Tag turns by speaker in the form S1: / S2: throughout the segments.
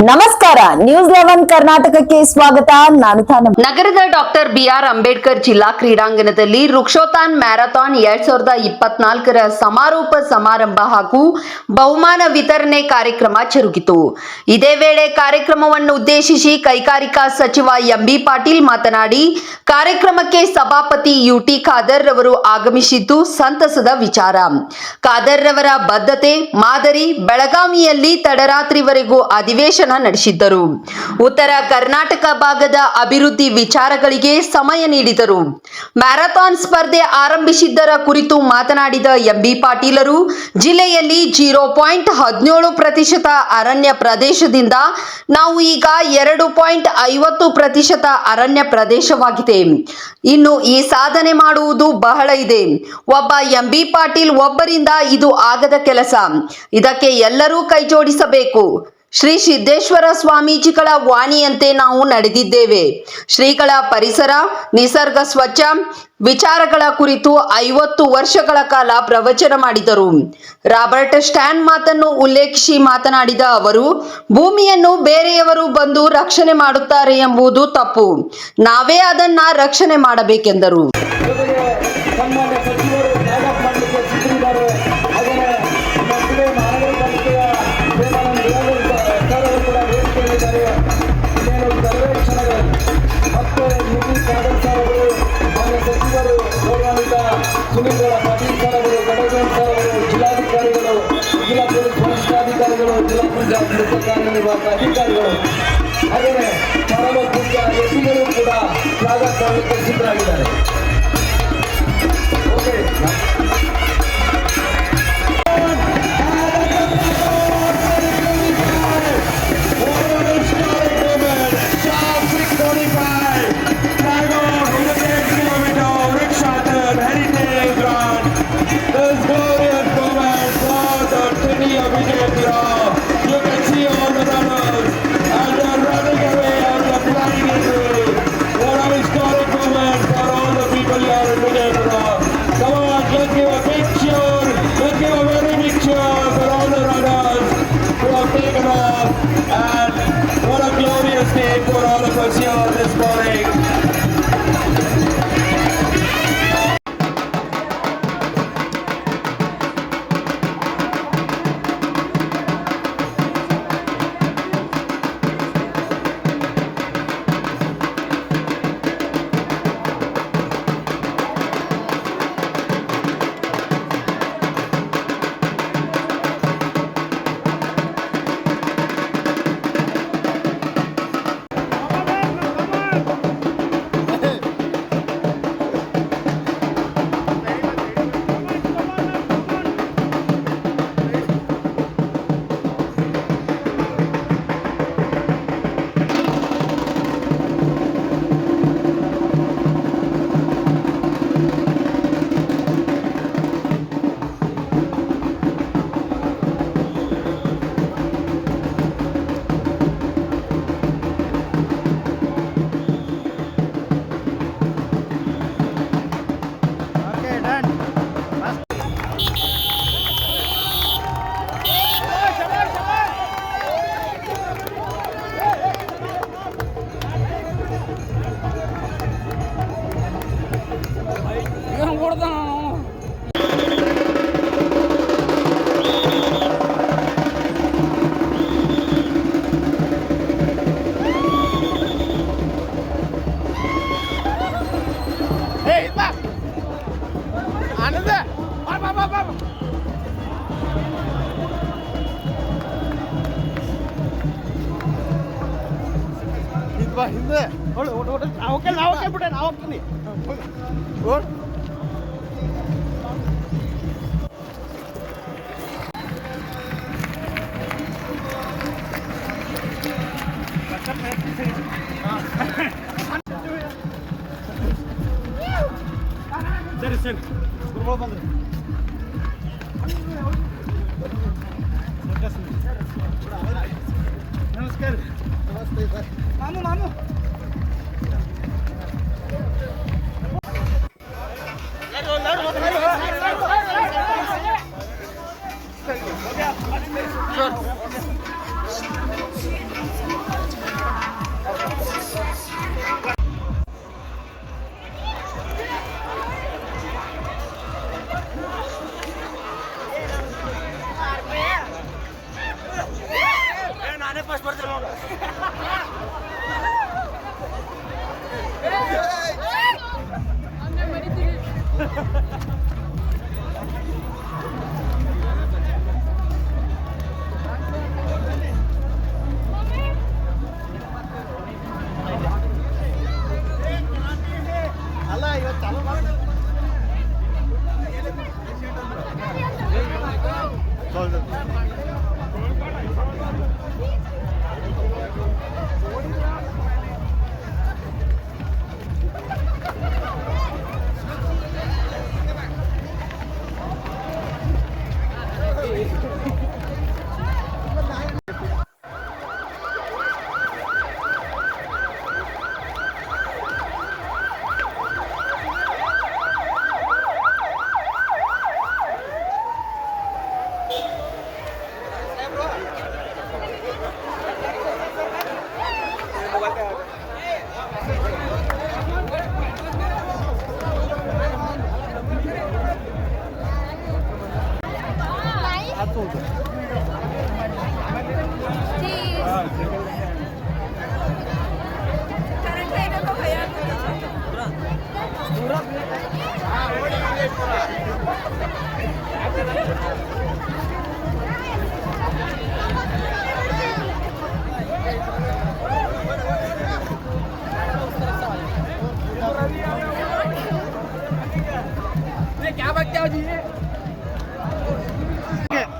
S1: ನಮಸ್ಕಾರ, ನ್ಯೂಸ್ 11 ಕರ್ನಾಟಕಕ್ಕೆ ಸ್ವಾಗತ. ನಾನು ತಾನಮ್ಮ.
S2: ನಗರದ ಡಾಕ್ಟರ್ ಬಿಆರ್ ಅಂಬೇಡ್ಕರ್ ಜಿಲ್ಲಾ ಕ್ರೀಡಾಂಗಣದಲ್ಲಿ ವೃಕ್ಷೋತ್ಥಾನ ಮ್ಯಾರಥಾನ್ 2024ರ ಸಮಾರೋಪ ಸಮಾರಂಭ ಹಾಗೂ ಬಹುಮಾನ ವಿತರಣೆ ಕಾರ್ಯಕ್ರಮ ಜರುಗಿತು. ಇದೇ ವೇಳೆ ಕಾರ್ಯಕ್ರಮವನ್ನು ಉದ್ದೇಶಿಸಿ ಕೈಗಾರಿಕಾ ಸಚಿವ ಎಂಬಿ ಪಾಟೀಲ್ ಮಾತನಾಡಿ, ಕಾರ್ಯಕ್ರಮಕ್ಕೆ ಸಭಾಪತಿ ಯುಟಿ ಖಾದರ್ ರವರು ಆಗಮಿಸಿದ್ದು ಸಂತಸದ ವಿಚಾರ. ಖಾದರ್ ರವರ ಬದ್ಧತೆ ಮಾದರಿ ಬೆಳಗಾವಿಯಲ್ಲಿ ತಡರಾತ್ರಿವರೆಗೂ ಅಧಿವೇಶನ ನಡೆಸಿದ್ದರು. ಉತ್ತರ ಕರ್ನಾಟಕ ಭಾಗದ ಅಭಿವೃದ್ಧಿ ವಿಚಾರಗಳಿಗೆ ಸಮಯ ನೀಡಿದರು. ಮ್ಯಾರಥಾನ್ ಸ್ಪರ್ಧೆ ಆರಂಭಿಸಿದ್ದರ ಕುರಿತು ಮಾತನಾಡಿದ ಎಂಬಿ ಪಾಟೀಲರು, ಜಿಲ್ಲೆಯಲ್ಲಿ 0.17% ಅರಣ್ಯ ಪ್ರದೇಶದಿಂದ ನಾವು ಈಗ 2.50% ಅರಣ್ಯ ಪ್ರದೇಶವಾಗಿದೆ. ಇನ್ನು ಈ ಸಾಧನೆ ಮಾಡುವುದು ಬಹಳ ಇದೆ. ಒಬ್ಬ ಎಂಬಿ ಪಾಟೀಲ್ ಒಬ್ಬರಿಂದ ಇದು ಆಗದ ಕೆಲಸ. ಇದಕ್ಕೆ ಎಲ್ಲರೂ ಕೈಜೋಡಿಸಬೇಕು. ಶ್ರೀ ಸಿದ್ದೇಶ್ವರ ಸ್ವಾಮೀಜಿಗಳ ವಾಣಿಯಂತೆ ನಾವು ನಡೆದಿದ್ದೇವೆ. ಶ್ರೀಗಳ ಪರಿಸರ, ನಿಸರ್ಗ ಸ್ವಚ್ಛ ವಿಚಾರಗಳ ಕುರಿತು 50 ವರ್ಷಗಳ ಕಾಲ ಪ್ರವಚನ ಮಾಡಿದರು. ರಾಬರ್ಟ್ ಸ್ಟ್ಯಾನ್ ಮಾತನ್ನು ಉಲ್ಲೇಖಿಸಿ ಮಾತನಾಡಿದ ಅವರು, ಭೂಮಿಯನ್ನು ಬೇರೆಯವರು ಬಂದು ರಕ್ಷಣೆ ಮಾಡುತ್ತಾರೆ ಎಂಬುದು ತಪ್ಪು. ನಾವೇ ಅದನ್ನ ರಕ್ಷಣೆ ಮಾಡಬೇಕೆಂದರು.
S3: ಸುನೀಲ್ ಪಾಟೀಲ್ ಸರ್ ಅವರು, ಗಡಗನ್ ಸರ್ ಅವರು, ಜಿಲ್ಲಾಧಿಕಾರಿಗಳು, ಜಿಲ್ಲಾ ಪೊಲೀಸ್ ವರಿಷ್ಠಾಧಿಕಾರಿಗಳು, ಜಿಲ್ಲಾ ಪಂಚಾಯತ್ ಮುಖ್ಯ ಕಾರ್ಯನಿರ್ವಾಹಕ ಅಧಿಕಾರಿಗಳು, ಹಾಗೆಯೇ ಪರಮ ಪೂಜ್ಯ ಎಸ್ಪಿಗಳು ಕೂಡ ಫ್ಲಾಗ್ ಮಾಡಲಿಕ್ಕೆ ಸಿದ್ಧರಾಗಿದ್ದಾರೆ. Okay, for all of us here this morning. ಹಿಂದೆ ನಾವು ಬಿಟ್ಟೆ ನಾವು ಹೋಗ್ತೀನಿ. ಸರಿ ಸರಿ ಗುರುಗಳು ಬಂದ್ರಿ. ನಮಸ್ಕಾರ. ನಮಸ್ತೆ ಸರ್. ನಾನು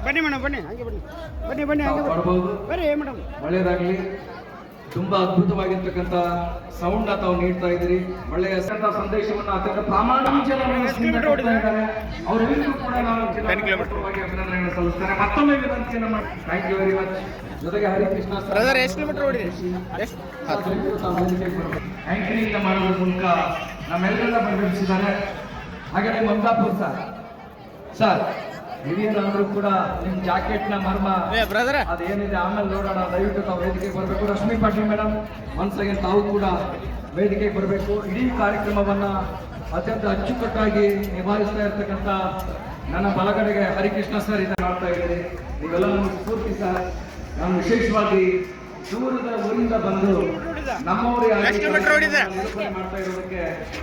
S4: ಬನ್ನಿ ಮೇಡಮ್, ಬನ್ನಿ ಹಂಗೆ ಬನ್ನಿ, ಬನ್ನಿ ಬನ್ನಿ ಹಂಗೆ ಬರ್ರಿ ಮೇಡಮ್.
S3: ಒಳ್ಳೆಯದಾಗಲಿ. ತುಂಬಾ ಅದ್ಭುತವಾಗಿರ್ತಕ್ಕಂಥ ಸೌಂಡ್ ತಾವು ನೀಡ್ತಾ ಇದ್ದೀರಿ. ಒಳ್ಳೆಯ ಸಂದೇಶವನ್ನು ಅತ್ಯಂತ ಪ್ರಾಮಾಣಿಕವಾಗಿ ಅವರೆಲ್ಲರೂ ಕೂಡ ನಾನು ಜಿಲ್ಲಾಪರವಾಗಿ ಅಭಿನಂದನೆಗಳನ್ನು ಸಲ್ಲಿಸ್ತೇನೆ. ಮತ್ತೊಮ್ಮೆ ವಿನಂತಿಯನ್ನು ಮಾಡಿ. Thank you very much. ಜೊತೆಗೆ ಹರಿಕೃಷ್ಣ
S4: ಬ್ರದರ್ ಎಷ್ಟು ಕಿಲೋಮೀಟರ್ ಓಡಿದೆ?
S3: ಆಂಕರಿಂಗ್ ಮಾಡೋದ್ರ ಮೂಲಕ ನಮ್ಮೆಲ್ಲರನ್ನ ಬೆಂಬಲಿಸಿದ್ದಾರೆ. ಹಾಗೆ ಮಮತಾಪುರ್ ಸರ್ ಹಿರಿಯರಾದ್ರೂ ಕೂಡ ನಿಮ್ ಜಾಕೆಟ್ ನ ಮರ್ಮ ಅದೇನಿದೆ ಆಮೇಲೆ ನೋಡೋಣ. ದಯವಿಟ್ಟು ತಾವು ವೇದಿಕೆಗೆ ಬರಬೇಕು. Rashmi Patil madam once again ತಾವು ಕೂಡ ವೇದಿಕೆಗೆ ಬರಬೇಕು. ಇಡೀ ಕಾರ್ಯಕ್ರಮವನ್ನ ಅತ್ಯಂತ ಅಚ್ಚುಕಟ್ಟಾಗಿ ನಿಭಾಯಿಸ್ತಾ ಇರ್ತಕ್ಕಂಥ ನನ್ನ ಬಲಗಡೆಗೆ ಹರಿಕೃಷ್ಣ ಸರ್ ಇದನ್ನ ಮಾಡ್ತಾ ಇದ್ದೀರಿ. ನೀವೆಲ್ಲ ನಮಗೆ ಸ್ಫೂರ್ತಿ ಸರ್. ನಾನು ವಿಶೇಷವಾಗಿ ದೂರದ ಊರಿಂದ ಬಂದು ನಮ್ಮವರೇ ನಿರೂಪಣೆ ಮಾಡ್ತಾ ಇರೋದಕ್ಕೆ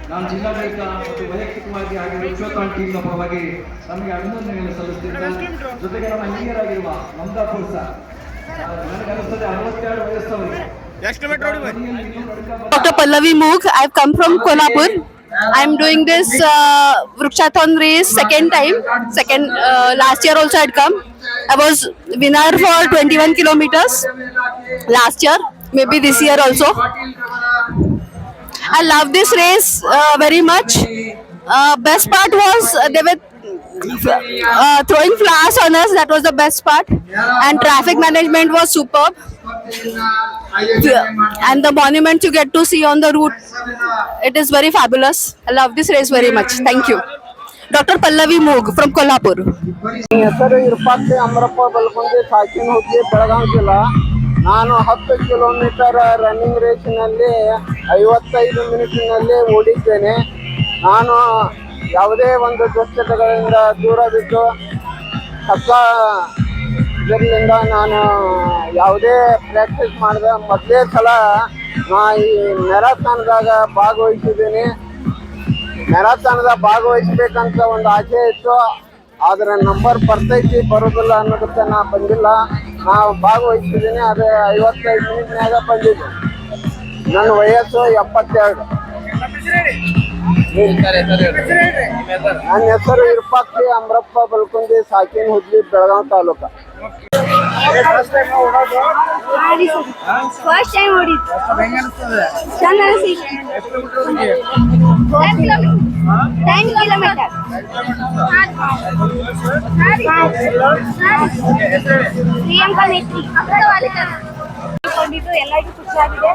S3: ನಾನು ಜಿಲ್ಲಾಡಳಿತ ಮತ್ತು ವೈಯಕ್ತಿಕವಾಗಿ ಹಾಗೆ ವಿಶ್ವಕಾನ್ ಟೀಮ್ನ ಪರವಾಗಿ ನಮಗೆ ಅಭಿನಂದನೆಯನ್ನು ಸಲ್ಲಿಸುತ್ತಿದ್ದೆ. ಜೊತೆಗೆ ನಮ್ಮ ಹಿರಿಯರಾಗಿರುವ ಮಮತಾಪುರ್ ಸರ್, ನನಗೆ ಅನಿಸ್ತದೆ 62 ವಯಸ್ಸವರಿಗೆ.
S5: Dr. Pallavi Moog. I've come from Kolhapur. I'm doing this Vrikshathon race second time. Last year also I'd come. I was winner for 21 kilometers last year. Maybe this year also. I love this race very much. Best part was they were throwing flowers on us. That was the best part. And traffic management was superb. And the monuments you get to see on the route, it is very fabulous. I love this race very much. Thank you. Dr. Pallavi Moog from Kolhapur.
S4: ಹೆಸರು ಇರ್ಪಾಕ್ತಿ ಅಮರಪ್ಪ ಬಲ್ಕೊಂಡಿ, ಸಾಕಿನ ಹುದ್ದೆ, ಬೆಳಗಾವಿ ಜಿಲ್ಲಾ. ನಾನು 10 kilometre running ರೇಸಿನಲ್ಲಿ 55 ಮಿನಿಟಿನಲ್ಲಿ ಓಡಿದ್ದೇನೆ. ನಾನು ಯಾವುದೇ ಒಂದು ದುಶ್ಚಟಗಳಿಂದ ದೂರವಿದ್ದು ಇದರಿಂದ ನಾನು ಯಾವುದೇ ಪ್ರಾಕ್ಟೀಸ್ ಮಾಡಿದೆ. ಮೊದಲೇ ಸಲ ನಾ ಈ ಮ್ಯಾರಥಾನ್ದಾಗ ಭಾಗವಹಿಸಿದ್ದೀನಿ. ಮ್ಯಾರಥಾನ್ದಾಗ ಭಾಗವಹಿಸ್ಬೇಕಂತ ಒಂದು ಆಸೆ ಇತ್ತು. ಆದರೆ ನಂಬರ್ ಬರ್ತೈತಿ ಬರೋದಿಲ್ಲ ಅನ್ನೋದಕ್ಕೆ ನಾ ಬಂದಿಲ್ಲ. ನಾವು ಭಾಗವಹಿಸಿದ್ದೀನಿ. ಅದೇ 55 ಮಿನಿಟ್ನಾಗ ಬಂದಿದ್ದೆ. ನನ್ನ ವಯಸ್ಸು 72. ನನ್ನ ಹೆಸರು ಇರ್ಪಾಕ್ತಿ ಅಮರಪ್ಪ ಬಲ್ಕುಂದಿ, ಸಾಕಿನ ಹುದ್ಲಿ, ಬೆಳಗಾವಿ ತಾಲೂಕು.
S6: ಫಸ್ಟ್ ಟೈಮ್ ಓಡಿದ್ದು ಚಂದ ಅನಿಸಿತ್ತು. 10 ಕಿಲೋಮೀಟರ್. ಪ್ರಿಯಾಂಕಾ ಮೇತ್ರಿ ಕೊಂಡಿದ್ದು ಎಲ್ಲರಿಗೂ ಖುಷಿಯಾಗಿದೆ.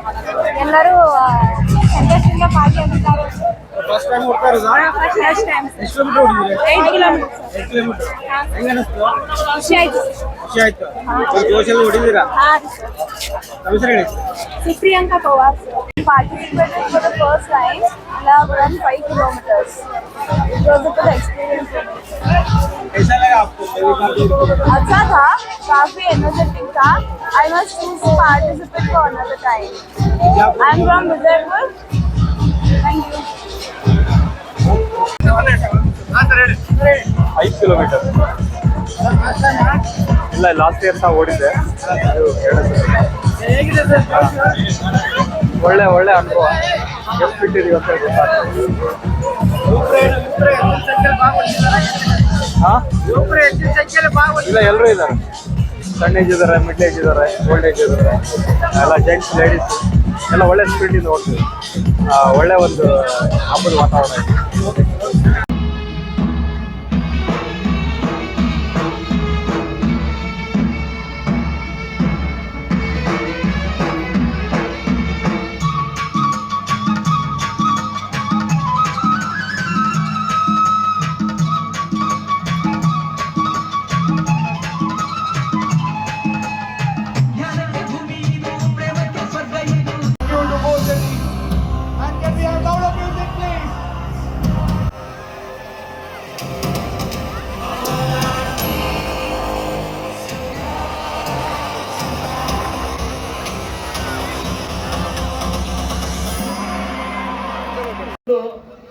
S6: ಎಲ್ಲರೂ ಸಂತೋಷದಿಂದ ಭಾಗಿಯಾಗಿದ್ದಾರೆ.
S4: ಫಸ್ಟ್ ಟೈಮ್ ಓಡ್ತಾ ಇರೋದಾ?
S6: First time.
S4: ಎಷ್ಟು ಕಿಲೋಮೀಟರ್ ಓಡಿದ್ರಿ?
S6: 8 ಕಿಲೋಮೀಟರ್.
S4: ಹೆಂಗ ಅನಿಸ್ತು?
S6: ಖುಷಿ ಆಯ್ತು.
S4: ಖುಷಿ ಆಯ್ತು. ಜೋಶಲ್ಲಿ ಓಡಿದ್ದೀರಾ?
S6: ಹಾಂ.
S4: ನಮ್ಮ ಹೆಸರು ಹೇಳಿ.
S6: Priyanka Pawar. participated for the first time and I have run 5 kilometers. It was a good experience for me.
S4: कैसा लगा आपको
S6: अच्छा था, काफी एनर्जेटिक था. I must choose to participate for another time. I am from Vijaypur. Thank you.
S7: 5 kilometre ಇಲ್ಲ, last year ಸಹ ಓಡಿದ್ದೆ. ಒಳ್ಳೆ ಅನುಭವ. ಎಷ್ಟು ಬಿಟ್ಟಿದ್ದೀವಿ ಅಂತ ಗೊತ್ತಾಗ್ತದೆ. ಇಲ್ಲ, ಎಲ್ಲರೂ ಇದ್ದಾರೆ. ಸಣ್ಣ ಏಜ್ ಇದ್ದಾರೆ, ಮಿಡ್ ಏಜ್ ಇದ್ದಾರೆ, ಓಲ್ಡ್ ಏಜ್ ಇದ್ದಾರೆ, ಎಲ್ಲ ಜೆಂಟ್ಸ್ ಲೇಡೀಸ್ ಎಲ್ಲ ಒಳ್ಳೆ ಸ್ಪೀಡಿಂದ ಓಡ್ತೀವಿ. ಒಳ್ಳೆ ಒಂದು ಹಬ್ಬದ ವಾತಾವರಣ ಇದೆ.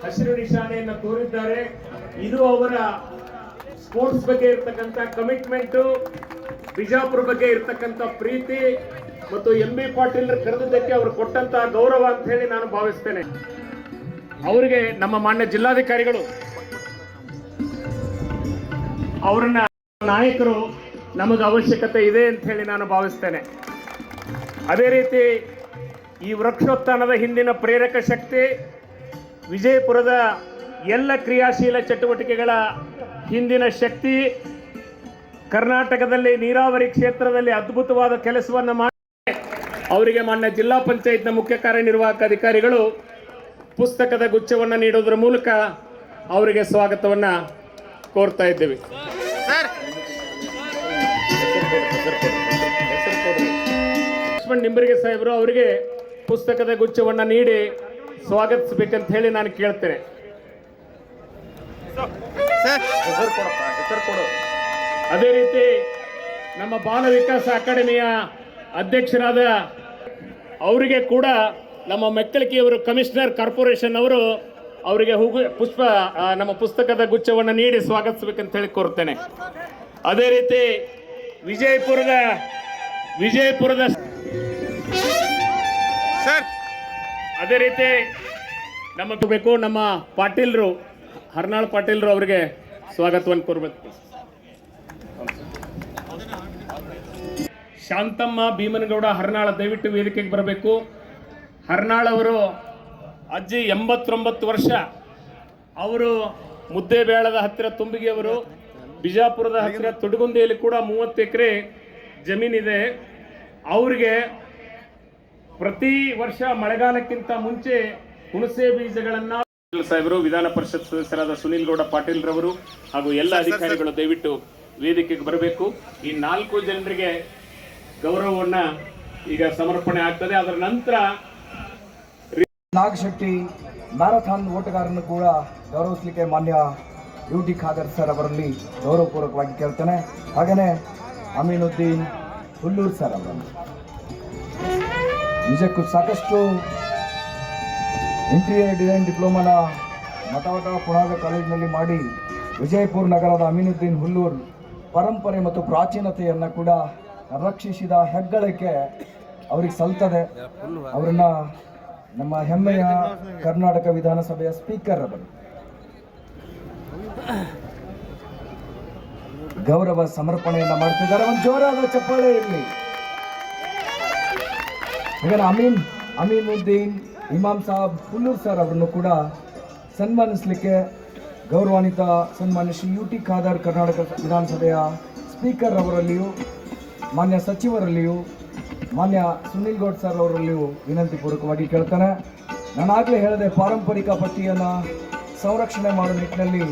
S8: ಹಸಿರು ನಿಶಾನೆಯನ್ನು ತೋರಿದ್ದಾರೆ. ಇದು ಅವರ ಸ್ಪೋರ್ಟ್ಸ್ ಬಗ್ಗೆ ಇರತಕ್ಕಂತ ಕಮಿಟ್ಮೆಂಟ್, ಬಿಜಾಪುರ ಬಗ್ಗೆ ಇರತಕ್ಕಂತ ಪ್ರೀತಿ ಮತ್ತು ಎಂ ಬಿ ಪಾಟೀಲ್ ಕರೆದಿದ್ದಕ್ಕೆ ಅವರು ಕೊಟ್ಟಂತ ಗೌರವ ಅಂತ ಹೇಳಿ ನಾನು ಭಾವಿಸ್ತೇನೆ. ಅವರಿಗೆ ನಮ್ಮ ಮಾನ್ಯ ಜಿಲ್ಲಾಧಿಕಾರಿಗಳು ಅವರನ್ನ ನಾಯಕರು ನಮಗೆ ಅವಶ್ಯಕತೆ ಇದೆ ಅಂತ ಹೇಳಿ ನಾನು ಭಾವಿಸ್ತೇನೆ. ಅದೇ ರೀತಿ ಈ ವೃಕ್ಷೋತ್ಥಾನದ ಹಿಂದಿನ ಪ್ರೇರಕ ಶಕ್ತಿ, ವಿಜಯಪುರದ ಎಲ್ಲ ಕ್ರಿಯಾಶೀಲ ಚಟುವಟಿಕೆಗಳ ಹಿಂದಿನ ಶಕ್ತಿ, ಕರ್ನಾಟಕದಲ್ಲಿ ನೀರಾವರಿ ಕ್ಷೇತ್ರದಲ್ಲಿ ಅದ್ಭುತವಾದ ಕೆಲಸವನ್ನು ಮಾಡಿ ಅವರಿಗೆ ಮಾನ್ಯ ಜಿಲ್ಲಾ ಪಂಚಾಯತ್ನ ಮುಖ್ಯ ಕಾರ್ಯನಿರ್ವಾಹಕ ಅಧಿಕಾರಿಗಳು ಪುಸ್ತಕದ ಗುಚ್ಛವನ್ನು ನೀಡೋದ್ರ ಮೂಲಕ ಅವರಿಗೆ ಸ್ವಾಗತವನ್ನು ಕೋರ್ತಾ ಇದ್ದೇವೆ. ಲಕ್ಷ್ಮಣ್ ನಿಂಬರಿಗೆ ಸಾಹೇಬರು ಅವರಿಗೆ ಪುಸ್ತಕದ ಗುಚ್ಛವನ್ನು ನೀಡಿ ಸ್ವಾಗತಿಸಬೇಕಂತ ಹೇಳಿ ನಾನು ಕೇಳ್ತೇನೆ. ಅದೇ ರೀತಿ ನಮ್ಮ ಬಾಲ ವಿಕಾಸ ಅಕಾಡೆಮಿಯ ಅಧ್ಯಕ್ಷರಾದ ಅವರಿಗೆ ಕೂಡ ನಮ್ಮ ಮೆಕ್ಕಲಿಕೆಯವರು ಕಮಿಷನರ್ ಕಾರ್ಪೊರೇಷನ್ ಅವರು ಅವರಿಗೆ ನಮ್ಮ ಪುಸ್ತಕದ ಗುಚ್ಛವನ್ನು ನೀಡಿ ಸ್ವಾಗತಿಸಬೇಕಂತ ಹೇಳಿ ಕೋರ್ತೇನೆ. ಅದೇ ರೀತಿ ವಿಜಯಪುರದ ಸರ್, ಅದೇ ರೀತಿ ನಮ್ಮ ಪಾಟೀಲ್ರು, ಹರ್ನಾಳ್ ಪಾಟೀಲ್ರು ಅವರಿಗೆ ಸ್ವಾಗತವನ್ನು ಕೋರಬೇಕು. ಶಾಂತಮ್ಮ ಭೀಮನಗೌಡ ಹರ್ನಾಳ ದಯವಿಟ್ಟು ವೇದಿಕೆಗೆ ಬರಬೇಕು. ಹರ್ನಾಳ್ ಅವರು ಅಜ್ಜಿ 89 ವರ್ಷ. ಅವರು ಮುದ್ದೇಬೇಳದ ಹತ್ತಿರ ತುಂಬಿಗೆಯವರು, ಬಿಜಾಪುರದ ಹತ್ತಿರ ತುಡುಗುಂದಿಯಲ್ಲಿ ಕೂಡ 30 ಎಕರೆ ಜಮೀನಿದೆ. ಅವರಿಗೆ ಪ್ರತಿ ವರ್ಷ ಮಳೆಗಾಲಕ್ಕಿಂತ ಮುಂಚೆ ಹುಣಸೆ ಬೀಜಗಳನ್ನ ಸಾಹೇಬರು, ವಿಧಾನ ಪರಿಷತ್ ಸದಸ್ಯರಾದ ಸುನೀಲ್ ಗೌಡ ಪಾಟೀಲ್ ರವರು ಹಾಗೂ ಎಲ್ಲ ಅಧಿಕಾರಿಗಳು ದಯವಿಟ್ಟು ವೇದಿಕೆಗೆ ಬರಬೇಕು. ಈ 4 ಜನರಿಗೆ ಗೌರವವನ್ನ ಈಗ ಸಮರ್ಪಣೆ ಆಗ್ತದೆ. ಅದರ ನಂತರ
S3: ನಾಗಶೆಟ್ಟಿ ಮ್ಯಾರಥಾನ್ ಓಟಗಾರನ್ನು ಕೂಡ ಗೌರವಿಸಲಿಕ್ಕೆ ಮಾನ್ಯ ಯುಟಿ ಖಾದರ್ ಸರ್ ಅವರಲ್ಲಿ ಗೌರವಪೂರ್ವಕವಾಗಿ ಕೇಳ್ತೇನೆ. ಹಾಗೆಯೇ ಅಮೀನುದ್ದೀನ್ ಹುಲ್ಲೂರ್ ಸರ್ ಅವರನ್ನು ನಿಜಕ್ಕೂ ಸಾಕಷ್ಟು ಇಂಟೀರಿಯರ್ ಡಿಸೈನ್ ಡಿಪ್ಲೊಮಾನ ಮಠವಟ ಪುಣಾದ ಕಾಲೇಜಿನಲ್ಲಿ ಮಾಡಿ ವಿಜಯಪುರ ನಗರದ ಅಮೀನುದ್ದೀನ್ ಹುಲ್ಲೂರ್ ಪರಂಪರೆ ಮತ್ತು ಪ್ರಾಚೀನತೆಯನ್ನು ಕೂಡ ರಕ್ಷಿಸಿದ ಹೆಗ್ಗಳಿಕೆ ಅವರಿಗೆ ಸಲ್ತದೆ. ಅವರನ್ನ ನಮ್ಮ ಹೆಮ್ಮೆಯ ಕರ್ನಾಟಕ ವಿಧಾನಸಭೆಯ ಸ್ಪೀಕರ್ ಅವರು ಗೌರವ ಸಮರ್ಪಣೆಯನ್ನು ಮಾಡ್ತಿದ್ದಾರೆ. ಒಂದು ಜೋರಾದ ಚಪ್ಪಾಳೆ ಇರಲಿ. ಈಗ ಅಮೀನುದ್ದೀನ್ ಇಮಾಮ್ ಸಾಬ್ ಹುಲ್ಲೂರ್ ಸರ್ ಅವರನ್ನು ಕೂಡ ಸನ್ಮಾನಿಸಲಿಕ್ಕೆ ಗೌರವಾನ್ವಿತ ಸನ್ಮಾನ್ಯ ಶ್ರೀ ಯುಟಿ ಖಾದರ್ ಕರ್ನಾಟಕ ವಿಧಾನಸಭೆಯ ಸ್ಪೀಕರ್ ಅವರಲ್ಲಿಯೂ, ಮಾನ್ಯ ಸಚಿವರಲ್ಲಿಯೂ, ಮಾನ್ಯ ಸುನೀಲ್ ಗೌಡ್ ಸರ್ ಅವರಲ್ಲಿಯೂ ವಿನಂತಿ ಪೂರ್ವಕವಾಗಿ ಕೇಳ್ತಾನೆ. ನಾನಾಗಲೇ ಹೇಳಿದೆ, ಪಾರಂಪರಿಕ ಪಟ್ಟಿಯನ್ನು ಸಂರಕ್ಷಣೆ ಮಾಡುವ ನಿಟ್ಟಿನಲ್ಲಿ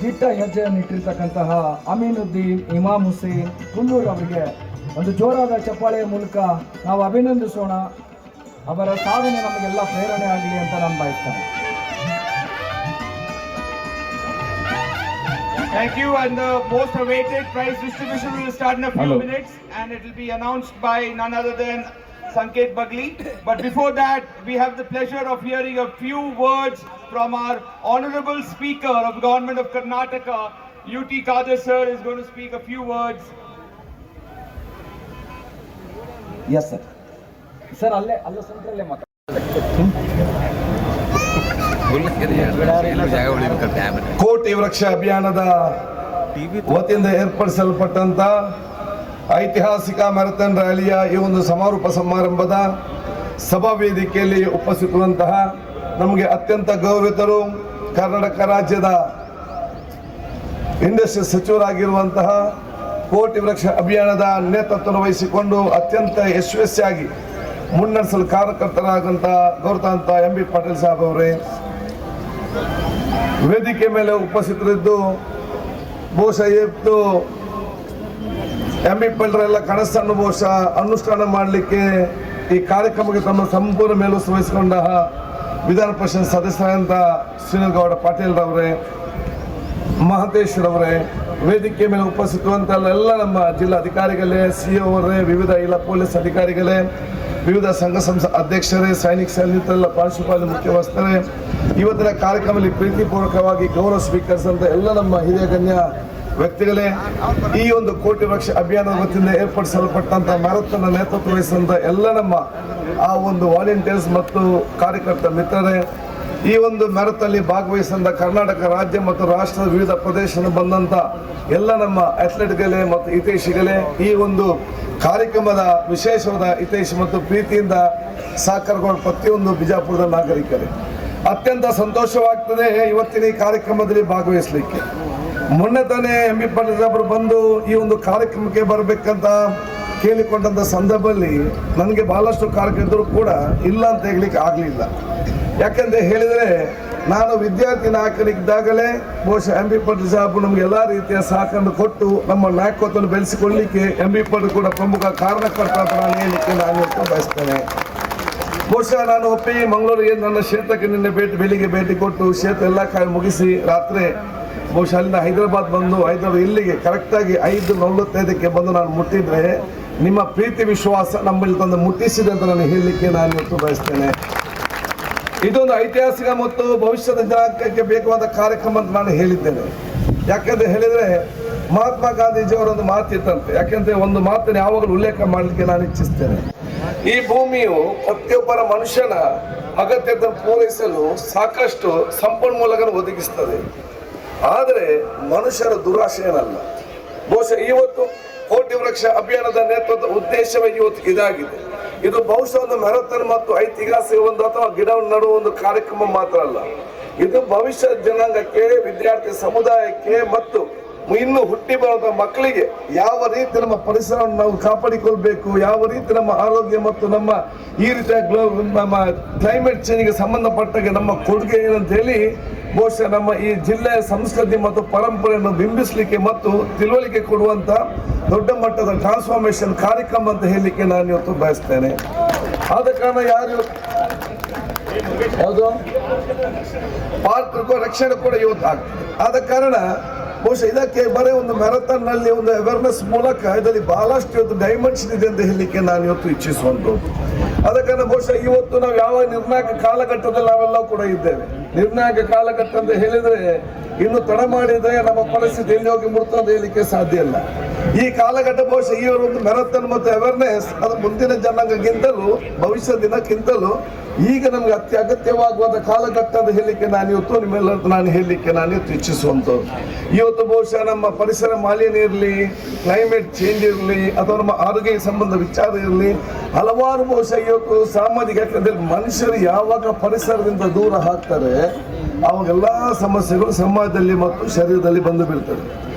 S3: ದಿಟ್ಟ ಹೆಜ್ಜೆಯನ್ನು ಇಟ್ಟಿರ್ತಕ್ಕಂತಹ ಅಮೀನುದ್ದೀನ್ ಇಮಾಮ್ ಹುಸೇನ್ ಹುಲ್ಲೂರ್ ಅವರಿಗೆ ಒಂದು ಜೋರಾದ ಚಪ್ಪಾಳೆಯ ಮೂಲಕ ನಾವು ಅಭಿನಂದಿಸೋಣ. ಅವರ ಸಾಧನೆ ನಮಗೆಲ್ಲ ಪ್ರೇರಣೆ ಆಗಲಿ ಅಂತ ನಾನು ಬಯಸ್ತೇನೆ.
S9: Thank you, and the most awaited prize distribution will start in a few minutes, and it will be announced by none other than Sanket Bagli. But before that, we have the pleasure of hearing a few words from our Honorable Speaker of the Government of Karnataka, UT Kadir sir is going to speak a few words.
S3: Yes, sir. Sir, ಅಲ್ಲೇ ಸೆಂಟ್ರಲ್ಲೇ ಮಾತಾಡಿ.
S10: ಕೋಟಿ ವೃಕ್ಷ ಅಭಿಯಾನದ ವತಿಯಿಂದ ಏರ್ಪಡಿಸಲ್ಪಟ್ಟಂತ ಐತಿಹಾಸಿಕ marathon ರ್ಯಾಲಿಯ ಈ ಒಂದು ಸಮಾರೋಪ ಸಮಾರಂಭದ ಸಭಾ ವೇದಿಕೆಯಲ್ಲಿ ಉಪಸ್ಥಿತರುವಂತಹ ನಮಗೆ ಅತ್ಯಂತ ಗೌರವಿತರು, ಕರ್ನಾಟಕ ರಾಜ್ಯದ ಇಂಡಸ್ಟ್ರಿ ಸಚಿವರಾಗಿರುವಂತಹ ಕೋಟಿ ವೃಕ್ಷ ಅಭಿಯಾನದ ನೇತೃತ್ವ ವಹಿಸಿಕೊಂಡು ಅತ್ಯಂತ ಯಶಸ್ವಿಯಾಗಿ ಮುನ್ನಡೆಸಲು ಕಾರ್ಯಕರ್ತರಾದಂಥ ಗೌರವಾಂತ MB ಪಾಟೀಲ್ ಸಾಹೇಬ್ ಅವರೇ, ವೇದಿಕೆ ಮೇಲೆ ಉಪಸ್ಥಿತರಿದ್ದು ಬಹುಶಃ ಇವತ್ತು MB ಪಾಟೀಲರೆಲ್ಲ ಕನಸನ್ನು ಬಹುಶಃ ಅನುಷ್ಠಾನ ಮಾಡಲಿಕ್ಕೆ ಈ ಕಾರ್ಯಕ್ರಮಕ್ಕೆ ತಮ್ಮ ಸಂಪೂರ್ಣ ಮೇಲುಸ್ತುವಾರಿ ವಹಿಸಿಕೊಂಡ ವಿಧಾನ ಪರಿಷತ್ ಸದಸ್ಯರಾದಂಥ ಶ್ರೀನಿಲ್ ಗೌಡ ಪಾಟೀಲ್ ರವರೇ, ಮಹತೇಶ್ ರವರೇ, ವೇದಿಕೆ ಮೇಲೆ ಉಪಸ್ಥಿತರುವಂತ ಎಲ್ಲ ನಮ್ಮ ಜಿಲ್ಲಾ ಅಧಿಕಾರಿಗಳೇ, CO ಅವರೇ, ವಿವಿಧ ಇಲಾಖೆ ಪೊಲೀಸ್ ಅಧಿಕಾರಿಗಳೇ, ವಿವಿಧ ಸಂಘ ಸಂಸ್ಥೆ ಅಧ್ಯಕ್ಷರೇ, ಸೈನಿಕ ಸೈನಿಕರೆಲ್ಲ, ಪ್ರಾಂಶುಪಾಲ ಮುಖ್ಯಸ್ಥರೇ, ಇವತ್ತಿನ ಕಾರ್ಯಕ್ರಮದಲ್ಲಿ ಪ್ರೀತಿಪೂರ್ವಕವಾಗಿ ಗೌರವ ಸ್ವೀಕರಿಸಿದಂಥ ಎಲ್ಲ ನಮ್ಮ ಹಿರಿಯ ಗಣ್ಯ ವ್ಯಕ್ತಿಗಳೇ, ಈ ಒಂದು ಕೋಟಿ ವೃಕ್ಷ ಅಭಿಯಾನದ ವತಿಯಿಂದ ಏರ್ಪಡಿಸಲ್ಪಟ್ಟಂತ ಮ್ಯಾರಥಾನ್ ನೇತೃತ್ವ ವಹಿಸಿದಂಥ ಎಲ್ಲ ನಮ್ಮ ಆ ಒಂದು ವಾಲಂಟಿಯರ್ಸ್ ಮತ್ತು ಕಾರ್ಯಕರ್ತ ಮಿತ್ರರೇ, ಈ ಒಂದು ಮ್ಯಾರಥಾನ್ನಲ್ಲಿ ಭಾಗವಹಿಸಿದ ಕರ್ನಾಟಕ ರಾಜ್ಯ ಮತ್ತು ರಾಷ್ಟ್ರದ ವಿವಿಧ ಪ್ರದೇಶದಿಂದ ಬಂದಂಥ ಎಲ್ಲ ನಮ್ಮ ಅಥ್ಲೆಟ್ಗಳೇ ಮತ್ತು ಹಿತೈಷಿಗಳೇ, ಈ ಒಂದು ಕಾರ್ಯಕ್ರಮದ ವಿಶೇಷವಾದ ಹಿತೈಷಿ ಮತ್ತು ಪ್ರೀತಿಯಿಂದ ಸಹಕಾರಗೊಂಡ ಪ್ರತಿಯೊಂದು ಬಿಜಾಪುರದ ನಾಗರಿಕರೇ, ಅತ್ಯಂತ ಸಂತೋಷವಾಗ್ತದೆ ಇವತ್ತಿನ ಈ ಕಾರ್ಯಕ್ರಮದಲ್ಲಿ ಭಾಗವಹಿಸಲಿಕ್ಕೆ. ಮೊನ್ನೆ ತಾನೇ MB ಪಾಟೀಲ್ ಸಾಹೇಬರು ಬಂದು ಈ ಒಂದು ಕಾರ್ಯಕ್ರಮಕ್ಕೆ ಬರಬೇಕಂತ ಕೇಳಿಕೊಂಡಂಥ ಸಂದರ್ಭದಲ್ಲಿ ನನಗೆ ಬಹಳಷ್ಟು ಕಾರ್ಯಕರ್ತರು ಕೂಡ ಇಲ್ಲ ಅಂತ ಹೇಳಲಿಕ್ಕೆ ಆಗಲಿಲ್ಲ. ಯಾಕೆಂದ್ರೆ ಹೇಳಿದರೆ ನಾನು ವಿದ್ಯಾರ್ಥಿ ನಾಯಕನಿದ್ದಾಗಲೇ ಬಹುಶಃ MB ಪಾಟೀಲ್ ಸಾಹೇಬರು ನಮಗೆ ಎಲ್ಲ ರೀತಿಯ ಸಹಕಾರ ಕೊಟ್ಟು ನಮ್ಮ ನಾಯಕತ್ವವನ್ನು ಬೆಳೆಸಿಕೊಳ್ಳಲಿಕ್ಕೆ MB ಪಾಟೀಲ್ ಕೂಡ ಪ್ರಮುಖ ಕಾರಣಕರ್ತ ಅಂತ ನಾನು ಹೇಳಲಿಕ್ಕೆ ನಾನು ಬಯಸ್ತೇನೆ. ಬಹುಶಃ ನಾನು ಒಪ್ಪಿ ಮಂಗಳೂರಿಗೆ ನನ್ನ ಕ್ಷೇತ್ರಕ್ಕೆ ನಿನ್ನೆ ಬೆಳಿಗ್ಗೆ ಭೇಟಿ ಕೊಟ್ಟು ಕ್ಷೇತ್ರ ಎಲ್ಲ ಮುಗಿಸಿ ರಾತ್ರಿ ಬಹುಶಃ ಅಲ್ಲಿಂದ ಹೈದರಾಬಾದ್ ಬಂದು ಇಲ್ಲಿಗೆ ಕರೆಕ್ಟಾಗಿ 5:45 ಬಂದು ನಾನು ಮುಟ್ಟಿದ್ರೆ ನಿಮ್ಮ ಪ್ರೀತಿ ವಿಶ್ವಾಸ ನಮ್ಮಲ್ಲಿ ತಂದು ಮುಟ್ಟಿಸಿದೆ ಅಂತ ನಾನು ಹೇಳಲಿಕ್ಕೆ ನಾನು ಇವತ್ತು ಬಯಸ್ತೇನೆ. ಇದೊಂದು ಐತಿಹಾಸಿಕ ಮತ್ತು ಭವಿಷ್ಯದ ಜನಾಂಗಕ್ಕೆ ಬೇಕಾದ ಕಾರ್ಯಕ್ರಮ ಅಂತ ನಾನು ಹೇಳಿದ್ದೇನೆ. ಯಾಕೆಂದ್ರೆ ಹೇಳಿದ್ರೆ ಮಹಾತ್ಮ ಗಾಂಧೀಜಿಯವರೊಂದು ಮಾತಿತ್ತಂತೆ. ಯಾಕೆಂದ್ರೆ ಒಂದು ಮಾತನ್ನು ಯಾವಾಗಲೂ ಉಲ್ಲೇಖ ಮಾಡಲಿಕ್ಕೆ ನಾನು ಇಚ್ಛಿಸ್ತೇನೆ. ಈ ಭೂಮಿಯು ಪ್ರತಿಯೊಬ್ಬರ ಮನುಷ್ಯನ ಅಗತ್ಯತೆಯನ್ನು ಪೂರೈಸಲು ಸಾಕಷ್ಟು ಸಂಪನ್ಮೂಲಗಳನ್ನು ಒದಗಿಸ್ತದೆ. ಆದರೆ ಮನುಷ್ಯರ ದುರಾಶೆ ಏನಲ್ಲ. ಬಹುಶಃ ಇವತ್ತು ಕೋಟಿ ವೃಕ್ಷ ಅಭಿಯಾನದ ನೇತೃತ್ವದ ಉದ್ದೇಶವೇ ಇವತ್ತು ಇದಾಗಿದೆ. ಇದು ಬಹುಶಃ ಒಂದು ಮ್ಯಾರಥಾನ್ ಮತ್ತು ಐತಿಹಾಸಿಕ ಒಂದು ಅಥವಾ ಗಿಡವನ್ನು ನಡುವ ಒಂದು ಕಾರ್ಯಕ್ರಮ ಮಾತ್ರ ಅಲ್ಲ. ಇದು ಭವಿಷ್ಯದ ಜನಾಂಗಕ್ಕೆ, ವಿದ್ಯಾರ್ಥಿ ಸಮುದಾಯಕ್ಕೆ ಮತ್ತು ಇನ್ನು ಹುಟ್ಟಿ ಬರುವಂತಹ ಮಕ್ಕಳಿಗೆ ಯಾವ ರೀತಿ ನಮ್ಮ ಪರಿಸರವನ್ನು ನಾವು ಕಾಪಾಡಿಕೊಳ್ಬೇಕು, ಯಾವ ರೀತಿ ನಮ್ಮ ಆರೋಗ್ಯ ಮತ್ತು ನಮ್ಮ ಈ ರೀತಿಯ ನಮ್ಮ ಕ್ಲೈಮೇಟ್ ಚೇಂಜ್ಗೆ ಸಂಬಂಧಪಟ್ಟಾಗೆ ನಮ್ಮ ಕೊಡುಗೆ ಏನಂತ ಹೇಳಿ ಬಹುಶಃ ನಮ್ಮ ಈ ಜಿಲ್ಲೆಯ ಸಂಸ್ಕೃತಿ ಮತ್ತು ಪರಂಪರೆಯನ್ನು ಬಿಂಬಿಸಲಿಕ್ಕೆ ಮತ್ತು ತಿಳುವಳಿಕೆ ಕೊಡುವಂತ ದೊಡ್ಡ ಮಟ್ಟದ ಟ್ರಾನ್ಸ್ಫಾರ್ಮೇಶನ್ ಕಾರ್ಯಕ್ರಮ ಅಂತ ಹೇಳಲಿಕ್ಕೆ ನಾನು ಇವತ್ತು ಬಯಸ್ತೇನೆ. ಆದ ಕಾರಣ ಯಾವುದು ಪಾರ್ಕ್ ರಕ್ಷಣೆ ಕೂಡ ಇವತ್ತು ಆಗ್ತದೆ. ಆದ ಕಾರಣ ಬಹುಶಃ ಇದಕ್ಕೆ ಬರೀ ಒಂದು ಮ್ಯಾರಥಾನ್ ನಲ್ಲಿ ಒಂದು ಅವೇರ್ನೆಸ್ ಮೂಲಕ ಇದರಲ್ಲಿ ಬಹಳಷ್ಟು ಇವತ್ತು ಡೈಮೆನ್ಷನ್ ಇದೆ ಅಂತ ಹೇಳಲಿಕ್ಕೆ ನಾನು ಇವತ್ತು ಇಚ್ಛಿಸುವಂಥದ್ದು. ಆದ ಕಾರಣ ಬಹುಶಃ ಇವತ್ತು ನಾವು ಯಾವ ನಿರ್ಣಾಯಕ ಕಾಲಘಟ್ಟದಲ್ಲಿ ನಾವೆಲ್ಲ ಕೂಡ ಇದ್ದೇವೆ. ನಿರ್ಣಾಯಕ ಕಾಲಘಟ್ಟ ಅಂತ ಹೇಳಿದ್ರೆ ಇನ್ನು ತಡ ಮಾಡಿದ್ರೆ ನಮ್ಮ ಪರಿಸ್ಥಿತಿ ಎಲ್ಲಿ ಹೋಗಿ ಮುಡ್ತು ಅಂತ ಹೇಳಲಿಕ್ಕೆ ಸಾಧ್ಯ ಇಲ್ಲ. ಈ ಕಾಲಘಟ್ಟ ಬಹುಶಃ ಈ ಒಂದು ಮ್ಯಾರಥಾನ್ ಮತ್ತು ಅವೇರ್ನೆಸ್ ಅದು ಮುಂದಿನ ಜನಾಂಗಕ್ಕಿಂತಲೂ ಭವಿಷ್ಯದ ದಿನಕ್ಕಿಂತಲೂ ಈಗ ನಮ್ಗೆ ಅಗತ್ಯವಾಗುವಂಥ ಕಾಲಘಟ್ಟ ಅಂತ ಹೇಳಲಿಕ್ಕೆ ನಾನು ಇವತ್ತು ನಿಮ್ಮೆಲ್ಲರೂ ನಾನು ಹೇಳಲಿಕ್ಕೆ ನಾನು ಇವತ್ತು ಇಚ್ಛಿಸುವಂಥದ್ದು. ಇವತ್ತು ಬಹುಶಃ ನಮ್ಮ ಪರಿಸರ ಮಾಲಿನ್ಯ ಇರಲಿ, ಕ್ಲೈಮೇಟ್ ಚೇಂಜ್ ಇರಲಿ ಅಥವಾ ನಮ್ಮ ಆರೋಗ್ಯ ಸಂಬಂಧ ವಿಚಾರ ಇರಲಿ, ಹಲವಾರು ಬಹುಶಃ ಇವತ್ತು ಸಾಮಾಜಿಕ, ಯಾಕಂದ್ರೆ ಮನುಷ್ಯರು ಯಾವಾಗ ಪರಿಸರದಿಂದ ದೂರ ಹಾಕ್ತಾರೆ ಅವಾಗೆಲ್ಲ ಸಮಸ್ಯೆಗಳು ಸಮಾಜದಲ್ಲಿ ಮತ್ತು ಶರೀರದಲ್ಲಿ ಬಂದು ಬೀಳ್ತದೆ.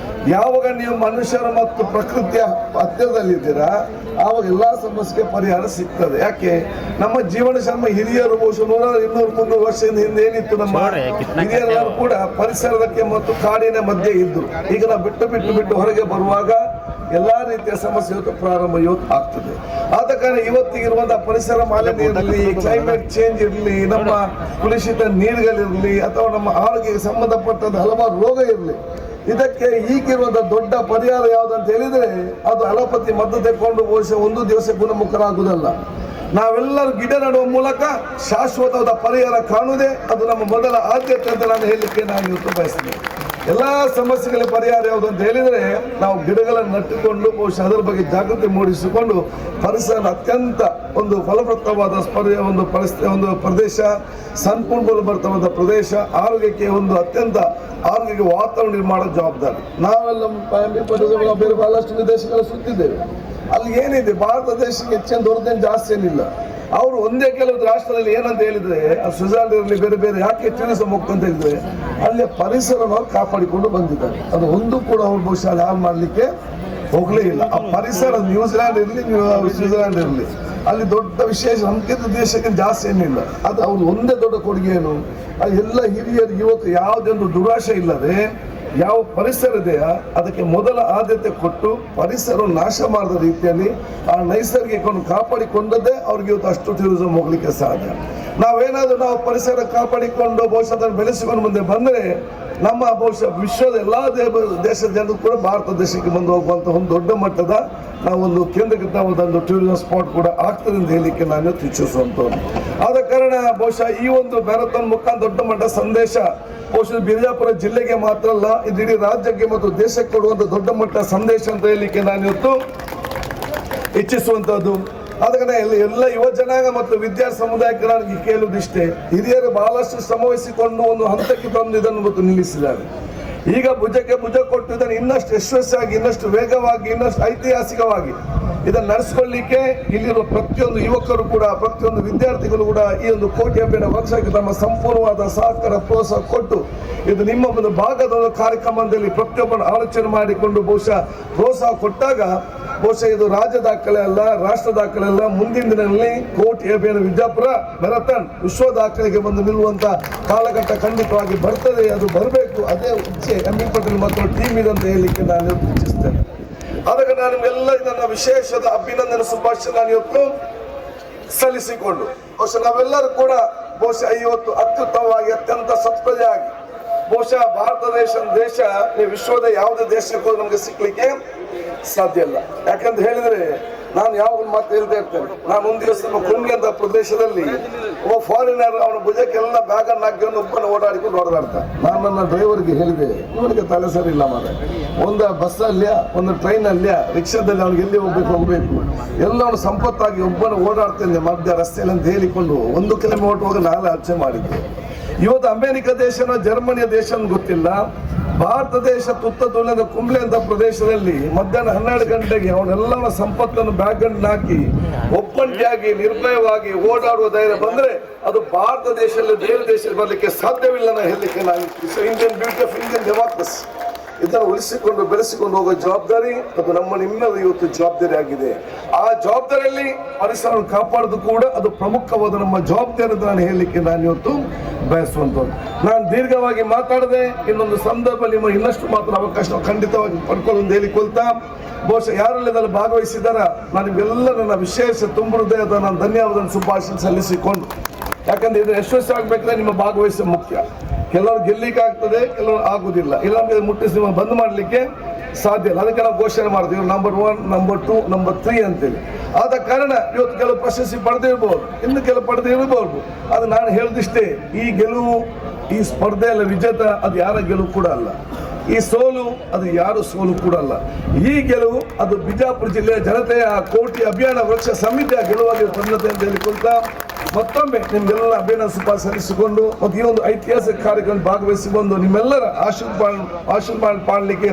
S10: ಯಾವಾಗ ನೀವು ಮನುಷ್ಯರ ಮತ್ತು ಪ್ರಕೃತಿಯ ಹತ್ತಿರದಲ್ಲಿದ್ದೀರಾ ಆವಾಗ ಎಲ್ಲ ಸಮಸ್ಯೆಗೆ ಪರಿಹಾರ ಸಿಗ್ತದೆ. ಯಾಕೆ ನಮ್ಮ ಜೀವನ ನಮ್ಮ ಹಿರಿಯರು ಬಹುಶಃ 100, 200, 300 ವರ್ಷದಿಂದ ಹಿಂದೆ ಏನಿತ್ತು ನಮ್ಮ ಹಿರಿಯರೆಲ್ಲರೂ ಕೂಡ ಪರಿಸರದಕ್ಕೆ ಮತ್ತು ಕಾಡಿನ ಮಧ್ಯೆ ಇದ್ರು. ಈಗ ನಾವು ಬಿಟ್ಟು ಹೊರಗೆ ಬರುವಾಗ ಎಲ್ಲಾ ರೀತಿಯ ಸಮಸ್ಯೆ ಇವತ್ತು ಪ್ರಾರಂಭ ಆಗ್ತದೆ. ಆದ ಕಾರಣ ಇವತ್ತಿಗಿರುವಂತಹ ಪರಿಸರ ಮಾಲಿನ್ಯ ಇರಲಿ, ಕ್ಲೈಮೇಟ್ ಚೇಂಜ್ ಇರಲಿ, ನಮ್ಮ ಕಲುಷಿತ ನೀರುಗಳಿರಲಿ, ಅಥವಾ ನಮ್ಮ ಆರೋಗ್ಯಕ್ಕೆ ಸಂಬಂಧಪಟ್ಟಂತ ಹಲವಾರು ರೋಗ ಇರಲಿ, ಇದಕ್ಕೆ ಈಗಿರುವಂತಹ ದೊಡ್ಡ ಪರಿಹಾರ ಯಾವುದಂತ ಹೇಳಿದ್ರೆ ಅದು ಅಲೋಪತಿ ಮದ್ದು ತೆಗೆದುಕೊಂಡು ಬಹುಶಃ ಒಂದು ದಿವಸ ಗುಣಮುಖರಾಗುವುದಲ್ಲ. ನಾವೆಲ್ಲರೂ ಗಿಡ ನೆಡುವ ಮೂಲಕ ಶಾಶ್ವತವಾದ ಪರಿಹಾರ ಕಾಣುವುದೇ ಅದು ನಮ್ಮ ಮೊದಲ ಆದ್ಯತೆ ಅಂತ ನಾನು ಹೇಳಲಿಕ್ಕೆ ನಾನು ಇವತ್ತು ಬಯಸ್ತೇನೆ. ಎಲ್ಲ ಸಮಸ್ಯೆಗಳ ಪರಿಹಾರ ಯಾವುದು ಅಂತ ಹೇಳಿದರೆ ನಾವು ಗಿಡಗಳನ್ನು ನಟ್ಟುಕೊಂಡು ಬಹುಶಃ ಅದರ ಬಗ್ಗೆ ಜಾಗೃತಿ ಮೂಡಿಸಿಕೊಂಡು ಪರಿಸರ ಅತ್ಯಂತ ಒಂದು ಫಲಪ್ರದವಾದ ಒಂದು ಪ್ರದೇಶ, ಸಂಪನ್ಮೂಲ ಭರಿತವಾದ ಪ್ರದೇಶ, ಆರೋಗ್ಯಕ್ಕೆ ಒಂದು ಅತ್ಯಂತ ಆರೋಗ್ಯಕ್ಕೆ ವಾತಾವರಣ ನಿರ್ಮಾಣ ಜವಾಬ್ದಾರಿ. ನಾವೆಲ್ಲ ಬೇರೆ ಬಹಳಷ್ಟು ವಿದೇಶಗಳ ಸುತ್ತಿದ್ದೇವೆ. ಅಲ್ಲಿ ಏನಿದೆ ಭಾರತ ದೇಶಕ್ಕೆ ಹೆಚ್ಚಿನ ದೊಡ್ಡದೇನು ಜಾಸ್ತಿ ಏನಿಲ್ಲ. ಅವರು ಒಂದೇ ಕೆಲವು ರಾಷ್ಟ್ರದಲ್ಲಿ ಏನಂತ ಹೇಳಿದ್ರೆ ಸ್ವಿಟ್ಜರ್ಲೆಂಡ್ ಇರಲಿ ಬೇರೆ ಬೇರೆ ಯಾಕೆ ಟೂರಿಸಂ ಹೋಗ್ತಂತ ಹೇಳಿದ್ರೆ ಅಲ್ಲಿ ಪರಿಸರವನ್ನು ಕಾಪಾಡಿಕೊಂಡು ಬಂದಿದ್ದಾರೆ. ಅದು ಒಂದು ಕೂಡ ಅವ್ರು ಬಹುಶಃ ಹಾಳು ಮಾಡಲಿಕ್ಕೆ ಹೋಗಲೇ ಇಲ್ಲ. ಆ ಪರಿಸರ ನ್ಯೂಜಿಲ್ಯಾಂಡ್ ಇರಲಿ ಸ್ವಿಟ್ಜರ್ಲೆಂಡ್ ಇರಲಿ ಅಲ್ಲಿ ದೊಡ್ಡ ವಿಶೇಷ ನಮ್ಗಿಂತ ದೇಶಕ್ಕೆ ಜಾಸ್ತಿ ಏನಿಲ್ಲ. ಅದು ಅವ್ರು ಒಂದೇ ದೊಡ್ಡ ಕೊಡುಗೆ ಏನು, ಅಲ್ಲಿ ಎಲ್ಲ ಹಿರಿಯರು ಯುವಕರು ಯಾವುದೇ ಒಂದು ದುರಾಶೆ ಇಲ್ಲದೆ ಯಾವ ಪರಿಸರ ಇದೆಯಾ ಅದಕ್ಕೆ ಮೊದಲ ಆದ್ಯತೆ ಕೊಟ್ಟು ಪರಿಸರ ನಾಶ ಮಾಡದ ರೀತಿಯಲ್ಲಿ ಆ ನೈಸರ್ಗಿಕವನ್ನು ಕಾಪಾಡಿಕೊಂಡದ್ದೇ ಅವ್ರಿಗೆ ಇವತ್ತು ಅಷ್ಟು ಟೂರಿಸಂ ಹೋಗ್ಲಿಕ್ಕೆ ಸಾಧ್ಯ. ನಾವು ಪರಿಸರ ಕಾಪಾಡಿಕೊಂಡು ಬಹುಶಃ ಅದನ್ನು ಬೆಳೆಸಿಕೊಂಡು ಮುಂದೆ ಬಂದರೆ ನಮ್ಮ ಬಹುಶಃ ವಿಶ್ವದ ಎಲ್ಲಾ ದೇಶದ ಜನರು ಕೂಡ ಭಾರತ ದೇಶಕ್ಕೆ ಬಂದು ಹೋಗುವಂತ ಒಂದು ದೊಡ್ಡ ಮಟ್ಟದ ನಾವೊಂದು ಕೇಂದ್ರೀಕೃತ ಒಂದು ಟೂರಿಸಂ ಸ್ಪಾಟ್ ಕೂಡ ಆಗ್ತದೆ ಅಂತ ಹೇಳಲಿಕ್ಕೆ ನಾನು ಇಚ್ಛಿಸುವಂಥದ್ದು. ಆದ ಕಾರಣ ಬಹುಶಃ ಈ ಒಂದು ಮ್ಯಾರಥಾನ್ ಮುಖಾಂತರ ದೊಡ್ಡ ಮಟ್ಟದ ಸಂದೇಶ ಬಹುಶಃ ಬಿಜಾಪುರ ಜಿಲ್ಲೆಗೆ ಮಾತ್ರ ಅಲ್ಲ ಇದು ಇಡೀ ರಾಜ್ಯಕ್ಕೆ ಮತ್ತು ದೇಶಕ್ಕೆ ಕೊಡುವಂತ ದೊಡ್ಡ ಮಟ್ಟದ ಸಂದೇಶ ಅಂತ ಹೇಳಲಿಕ್ಕೆ ನಾನು ಇವತ್ತು ಇಚ್ಛಿಸುವಂತದ್ದು. ಆದ ಕಾರಣ ಎಲ್ಲ ಯುವ ಜನಾಂಗ ಮತ್ತು ವಿದ್ಯಾರ್ಥಿ ಸಮುದಾಯಕ್ಕೆ ನನಗೆ ಕೇಳುವುದಿಷ್ಟೇ, ಹಿರಿಯರು ಬಹಳಷ್ಟು ಶ್ರಮವಹಿಸಿಕೊಂಡು ಒಂದು ಹಂತಕ್ಕೆ ತಂದು ಇದನ್ನು ಮತ್ತು ನಿಲ್ಲಿಸಿದ್ದಾರೆ. ಈಗ ಭುಜಕ್ಕೆ ಭುಜ ಕೊಟ್ಟು ಇದನ್ನು ಇನ್ನಷ್ಟು ಯಶಸ್ವಿಯಾಗಿ, ಇನ್ನಷ್ಟು ವೇಗವಾಗಿ, ಇನ್ನಷ್ಟು ಐತಿಹಾಸಿಕವಾಗಿ ಇದನ್ನು ನಡೆಸಿಕೊಳ್ಳಿಕ್ಕೆ ಇಲ್ಲಿರುವ ಪ್ರತಿಯೊಂದು ಯುವಕರು ಕೂಡ, ಪ್ರತಿಯೊಂದು ವಿದ್ಯಾರ್ಥಿಗಳು ಕೂಡ ಈ ಒಂದು ಕೋಟಿ ಹಬ್ಬಿನ ವರ್ಷಕ್ಕೆ ತಮ್ಮ ಸಂಪೂರ್ಣವಾದ ಸಹಕಾರ ಪ್ರೋತ್ಸಾಹ ಕೊಟ್ಟು ಇದು ನಿಮ್ಮ ಒಂದು ಭಾಗದ ಒಂದು ಕಾರ್ಯಕ್ರಮದಲ್ಲಿ ಪ್ರತಿಯೊಬ್ಬರು ಆಲೋಚನೆ ಮಾಡಿಕೊಂಡು ಬಹುಶಃ ಪ್ರೋತ್ಸಾಹ ಕೊಟ್ಟಾಗ ಬಹುಶಃ ಇದು ರಾಜ್ಯ ದಾಖಲೆ ಅಲ್ಲ, ರಾಷ್ಟ್ರ ದಾಖಲೆ ಅಲ್ಲ, ಮುಂದಿನ ದಿನಗಳಲ್ಲಿ ಕೋಟಿ ಹಬ್ಬಿನ ವಿಜಾಪುರ ಮ್ಯಾರಥಾನ್ ವಿಶ್ವ ದಾಖಲೆಗೆ ಬಂದು ನಿಲ್ಲುವಂತ ಕಾಲಘಟ್ಟ ಖಂಡಿತವಾಗಿ ಬರ್ತದೆ. ಅದು ಬರಬೇಕು, ಅದೇ ಇಚ್ಛೆ ಎಂ.ಬಿ. ಪಾಟೀಲ್ ಮತ್ತು ಟೀಮ್ ಇದೆ ಅಂತ ಹೇಳಲಿಕ್ಕೆ ನಾನು ಇಚ್ಛಿಸ್ತೇನೆ. ಆದಾಗ ನಾನು ನಿಮ್ಮೆಲ್ಲ ನನ್ನ ವಿಶೇಷದ ಅಭಿನಂದನೆ ಶುಭಾಶಯ ನಾನು ಇವತ್ತು ಸಲ್ಲಿಸಿಕೊಂಡು ಬಹುಶಃ ನಾವೆಲ್ಲರೂ ಕೂಡ ಬಹುಶಃ ಇವತ್ತು ಅತ್ಯುತ್ತಮವಾಗಿ ಅತ್ಯಂತ ಸತ್ಪ್ರಜೆಯಾಗಿ ಬಹುಶಃ ಭಾರತ ದೇಶ ವಿಶ್ವದ ಯಾವುದೇ ದೇಶಕ್ಕೂ ನಮಗೆ ಸಿಗ್ಲಿಕ್ಕೆ ಸಾಧ್ಯ ಇಲ್ಲ. ಯಾಕಂತ ಹೇಳಿದ್ರೆ ನಾನು ಯಾವ ಮಾತು ಹೇಳ್ತಾ ಇರ್ತೇನೆ, ನಾನು ಒಂದು ದಿವಸ ನಮ್ಮ ಕುಂಬ್ಳಿ ಅಂತ ಪ್ರದೇಶದಲ್ಲಿ ಒಬ್ಬ ಫಾರಿನರ್ ಅವನ ಭುಜಕ್ಕೆಲ್ಲ ಬ್ಯಾಗ್ ಅನ್ನು ಹಾಕಿ ಒಬ್ಬನ ಓಡಾಡಿಕೊಂಡು ಹೊಡೆದಾಡ್ತಾನೆ. ನಾನು ನನ್ನ ಡ್ರೈವರ್ಗೆ ಹೇಳಿದೆ, ಇವನಿಗೆ ತಲೆ ಸರಿ ಇಲ್ಲ ಮಾರೆ, ಒಂದು ಬಸ್ಸಲ್ಲಿಯ ಒಂದು ಟ್ರೈನಲ್ಲಿಯ ರಿಕ್ಷಾದಲ್ಲಿ ಅವ್ನಿಗೆ ಎಲ್ಲಿ ಹೋಗ್ಬೇಕು ಎಲ್ಲ ಅವನು ಸಂಪತ್ತಾಗಿ ಒಬ್ಬನ ಓಡಾಡ್ತೇನೆ ಮಧ್ಯ ರಸ್ತೆಯಲ್ಲಿ ಅಂತ ಹೇಳಿಕೊಂಡು 1 ಕಿಲೋಮೀಟರ್ ಹೋಗಿ ನಾಳೆ ಹಚ್ಚೆ ಮಾಡಿದ್ದೆ. ಇವತ್ತು ಅಮೆರಿಕ ದೇಶನ ಜರ್ಮನಿಯ ದೇಶ ಗೊತ್ತಿಲ್ಲ, ಭಾರತ ದೇಶ ತುತ್ತತುಲ್ಯದ ಕುಂಬ್ಳೆ ಅಂತ ಪ್ರದೇಶದಲ್ಲಿ ಮಧ್ಯಾಹ್ನ 12 ಗಂಟೆಗೆ ಅವನೆಲ್ಲವನ್ನ ಸಂಪತ್ತನ್ನು ಬ್ಯಾಗ್ ಹಾಕಿ ಒಬ್ಬಂಟಿಯಾಗಿ ನಿರ್ಭಯವಾಗಿ ಓಡಾಡುವ ಧೈರ್ಯ ಬಂದ್ರೆ ಅದು ಭಾರತ ದೇಶದಲ್ಲಿ ಬೇರೆ ದೇಶದಲ್ಲಿ ಬರಲಿಕ್ಕೆ ಸಾಧ್ಯವಿಲ್ಲ ಅಂತ ಹೇಳಲಿಕ್ಕೆ ನಾನು Indian beauty of Indian democracy ಇದನ್ನು ಉಳಿಸಿಕೊಂಡು ಬೆಳೆಸಿಕೊಂಡು ಹೋಗೋ ಜವಾಬ್ದಾರಿ ಅದು ನಮ್ಮ ನಿಮ್ಮೆಲ್ಲ ಇವತ್ತು ಜವಾಬ್ದಾರಿ ಆಗಿದೆ. ಆ ಜವಾಬ್ದಾರಿಯಲ್ಲಿ ಪರಿಸರವನ್ನು ಕಾಪಾಡೋದು ಕೂಡ ಅದು ಪ್ರಮುಖವಾದ ನಮ್ಮ ಜವಾಬ್ದಾರಿ ಅಂತ ನಾನು ಹೇಳಲಿಕ್ಕೆ ನಾನು ಇವತ್ತು ಬಯಸುವಂಥದ್ದು. ನಾನು ದೀರ್ಘವಾಗಿ ಮಾತಾಡದೆ ಇನ್ನೊಂದು ಸಂದರ್ಭದಲ್ಲಿ ನಿಮ್ಮ ಇನ್ನಷ್ಟು ಮಾತ್ರ ಅವಕಾಶ ಖಂಡಿತವಾಗಿ ಪಡ್ಕೊಳ್ಳೋದು ಹೇಳಿಕೊಳ್ತಾ ಬಹುಶಃ ಯಾರೆಲ್ಲ ಇದರಲ್ಲಿ ಭಾಗವಹಿಸಿದಾರ ನಾನು ನಿಮ್ಗೆಲ್ಲ ನನ್ನ ವಿಶೇಷ ತುಂಬ ಹೃದಯದ ನಾನು ಧನ್ಯವಾದ ಶುಭಾಶಯ ಸಲ್ಲಿಸಿಕೊಂಡು, ಯಾಕಂದ್ರೆ ಇದು ಯಶಸ್ವಿ ಆಗ್ಬೇಕಾದ್ರೆ ನಿಮ್ಮ ಭಾಗವಹಿಸ ಮುಖ್ಯ. ಕೆಲವರು ಗೆಲ್ಲಿಕ್ಕೆ ಆಗ್ತದೆ, ಕೆಲವರು ಆಗುದಿಲ್ಲ, ಇಲ್ಲ ಮುಟ್ಟಿಸಿ ನಿಮ್ಮ ಬಂದ್ ಮಾಡಲಿಕ್ಕೆ ಸಾಧ್ಯ ಇಲ್ಲ. ಅದಕ್ಕೆ ನಾವು ಘೋಷಣೆ ಮಾಡ್ತೀವಿ ನಂಬರ್ 1, ನಂಬರ್ 2, ನಂಬರ್ 3 ಅಂತೇಳಿ. ಆದ ಕಾರಣ ಇವತ್ತು ಕೆಲವು ಪ್ರಶಸ್ತಿ ಪಡೆದಿರ್ಬೋದು, ಇನ್ನು ಕೆಲವು ಪಡೆದಿರಬಹುದು. ಅದು ನಾನು ಹೇಳುದಿಷ್ಟೇ, ಈ ಗೆಲುವು ಈ ಸ್ಪರ್ಧೆಯಲ್ಲಿ ವಿಜೇತ ಅದು ಯಾರ ಗೆಲುವು ಕೂಡ ಅಲ್ಲ, ಈ ಸೋಲು ಅದು ಯಾರು ಸೋಲು ಕೂಡ ಅಲ್ಲ. ಈ ಗೆಲುವು ಅದು ಬಿಜಾಪುರ ಜಿಲ್ಲೆಯ ಜನತೆಯ ಕೋಟಿ ಅಭಿಯಾನ ವೃಕ್ಷ ಸಮಿತಿಯ ಗೆಲುವಾಗಿ ಬಂದತೆ ಅಂತ ಹೇಳಿಕೊಳ್ತಾ ಮತ್ತೊಮ್ಮೆ ನಿಮ್ಗೆಲ್ಲ ಅಭಿಯಾನ ಶುಭಾಶಯ ಸಲ್ಲಿಸಿಕೊಂಡು ಮತ್ತು ಈ ಒಂದು ಐತಿಹಾಸಿಕ ಕಾರ್ಯಕ್ರಮ ಭಾಗವಹಿಸಿಕೊಂಡು ನಿಮ್ಮೆಲ್ಲರ ಆಶೀರ್ವಾದ ಮಾಡಲಿಕ್ಕೆ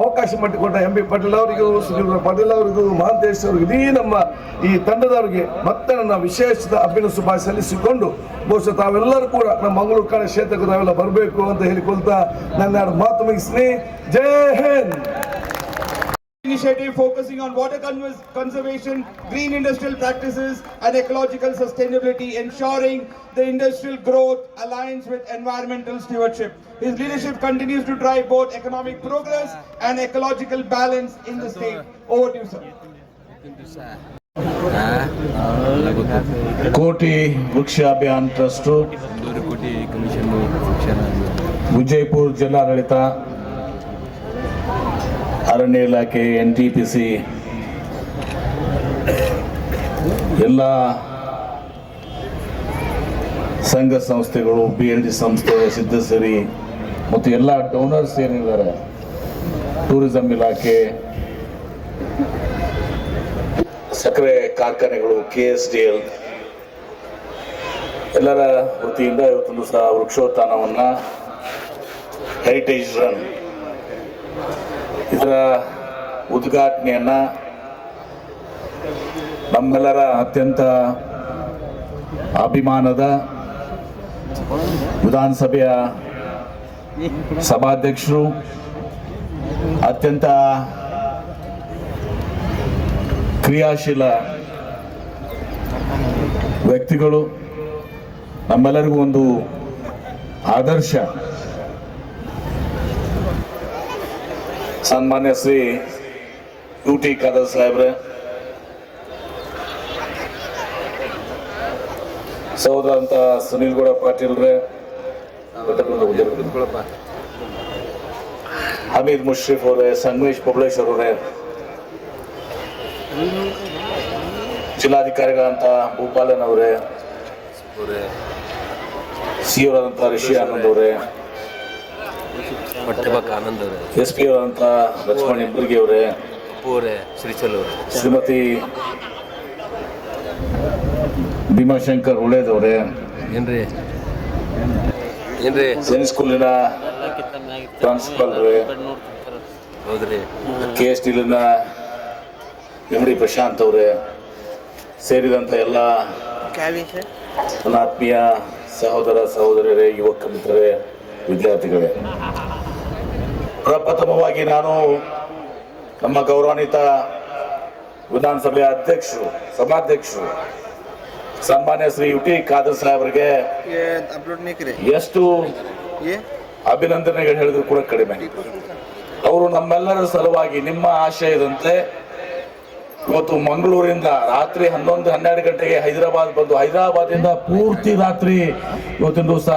S10: ಅವಕಾಶ ಮಾಡಿಕೊಟ್ಟ ಎಂ.ಬಿ. ಪಾಟೀಲ್ ಅವರಿಗೂ, ಸುಧೀರ್ ಪಾಟೀಲ್ ಅವರಿಗೂ, ಮಹಾಂತೇಶ್ ಅವರಿಗೂ, ಇಡೀ ನಮ್ಮ ಈ ತಂಡದವರಿಗೆ ಮತ್ತೆ ನನ್ನ ವಿಶೇಷ ಅಭಿನಂದನೆ ಶುಭಾಶಯ ಸಲ್ಲಿಸಿಕೊಂಡು ಬಹುಶಃ ತಾವೆಲ್ಲರೂ ಕೂಡ ನಮ್ಮ ಮಂಗಳೂರು ಕಡೆ ಕ್ಷೇತ್ರಕ್ಕೆ ತಾವೆಲ್ಲ ಬರಬೇಕು ಅಂತ ಹೇಳಿಕೊಳ್ತಾ ನನ್ನ ಮಾತು ಮುಗಿಸ್ತೀನಿ. ಜೈ Hind.
S9: initiative focusing on water conservation, green industrial practices and ecological sustainability, ensuring the industrial growth aligns with environmental stewardship. His leadership continues to drive both economic progress and ecological balance in the state. Over to you, sir.
S11: ಕೋಟಿ ವೃಕ್ಷ Abhiyan trust, Vijayapura ಜಿಲ್ಲಾಡಳಿತ, ಅರಣ್ಯ ಇಲಾಖೆ, NTPC ಎಲ್ಲ ಸಂಘ ಸಂಸ್ಥೆಗಳು, BLD ಸಂಸ್ಥೆ, ಸಿದ್ಧಸೇರಿ ಮತ್ತು ಎಲ್ಲ ಡೋನರ್ಸ್ ಏನಿದ್ದಾರೆ, ಟೂರಿಸಂ ಇಲಾಖೆ, ಸಕ್ಕರೆ ಕಾರ್ಖಾನೆಗಳು, KSDL ಎಲ್ಲರ ವತಿಯಿಂದ ಇವತ್ತೊಂದು ಸಹ ವೃಕ್ಷೋತ್ಥಾನವನ್ನು ಹೆರಿಟೇಜ್ ರನ್ ಇದರ ಉದ್ಘಾಟನೆಯನ್ನು ನಮ್ಮೆಲ್ಲರ ಅತ್ಯಂತ ಅಭಿಮಾನದ ವಿಧಾನಸಭೆಯ ಸಭಾಧ್ಯಕ್ಷರು, ಅತ್ಯಂತ ಕ್ರಿಯಾಶೀಲ ವ್ಯಕ್ತಿಗಳು, ನಮ್ಮೆಲ್ಲರಿಗೂ ಒಂದು ಆದರ್ಶ ಸನ್ಮಾನ್ಯ ಶ್ರೀ UT ಖಾದರ್ ಸಾಹೇಬ್ರೆ, ಸಹೋದರ ಅಂತ ಸುನೀಲ್ ಗೌಡ ಪಾಟೀಲ್ರೆ, ಹಮೀದ್ ಮುಷ್ರಿಫ್ ಅವರೇ, ಸಂಗಮೇಶ್ ಪಬ್ಲೇಶ್ ಅವರೇ, ಜಿಲ್ಲಾಧಿಕಾರಿಗಳಂತ ಭೂಪಾಲನ್ ಅವರೇ, CO ಅವರಂತ ರಿಷಿ ಆನಂದ್ ಅವರೇ, SP ಅವರಂತ ಲಕ್ಷ್ಮಣ್ ಇಬ್ಬರಿಗೆ ಅವರೇ, ಶ್ರೀಮತಿ ಭೀಮಾಶಂಕರ್ ಉಳೇದವ್ರೆ, ಸೈನಿಕ್ ಸ್ಕೂಲಿನ ಪ್ರಿನ್ಸಿಪಾಲ್ KSDLನ MD ಪ್ರಶಾಂತ್ ಅವರೇ ಸೇರಿದಂಥ ಎಲ್ಲ ನನ್ನ ಆತ್ಮೀಯ ಸಹೋದರ ಸಹೋದರಿಯರೇ, ಯುವಕ ಮಿತ್ರರೇ, ವಿದ್ಯಾರ್ಥಿಗಳೇ, ಪ್ರಪ್ರಥಮವಾಗಿ ನಾನು ನಮ್ಮ ಗೌರವಾನ್ವಿತ ವಿಧಾನಸಭೆಯ ಅಧ್ಯಕ್ಷರು, ಸಭಾಧ್ಯಕ್ಷರು ಸನ್ಮಾನ್ಯ ಶ್ರೀ UT ಖಾದರ್ ಸಾಹೇಬರಿಗೆ ಎಷ್ಟು ಅಭಿನಂದನೆಗಳು ಹೇಳಿದ್ರು ಕೂಡ ಕಡಿಮೆ. ಅವರು ನಮ್ಮೆಲ್ಲರ ಸಲುವಾಗಿ ನಿಮ್ಮ ಆಶಯದಂತೆ ಇವತ್ತು ಮಂಗಳೂರಿಂದ ರಾತ್ರಿ 11-12 ಗಂಟೆಗೆ ಹೈದರಾಬಾದ್ ಬಂದು, ಹೈದರಾಬಾದಿಂದ ಪೂರ್ತಿ ರಾತ್ರಿ ಇವತ್ತಿನ ದಿವಸ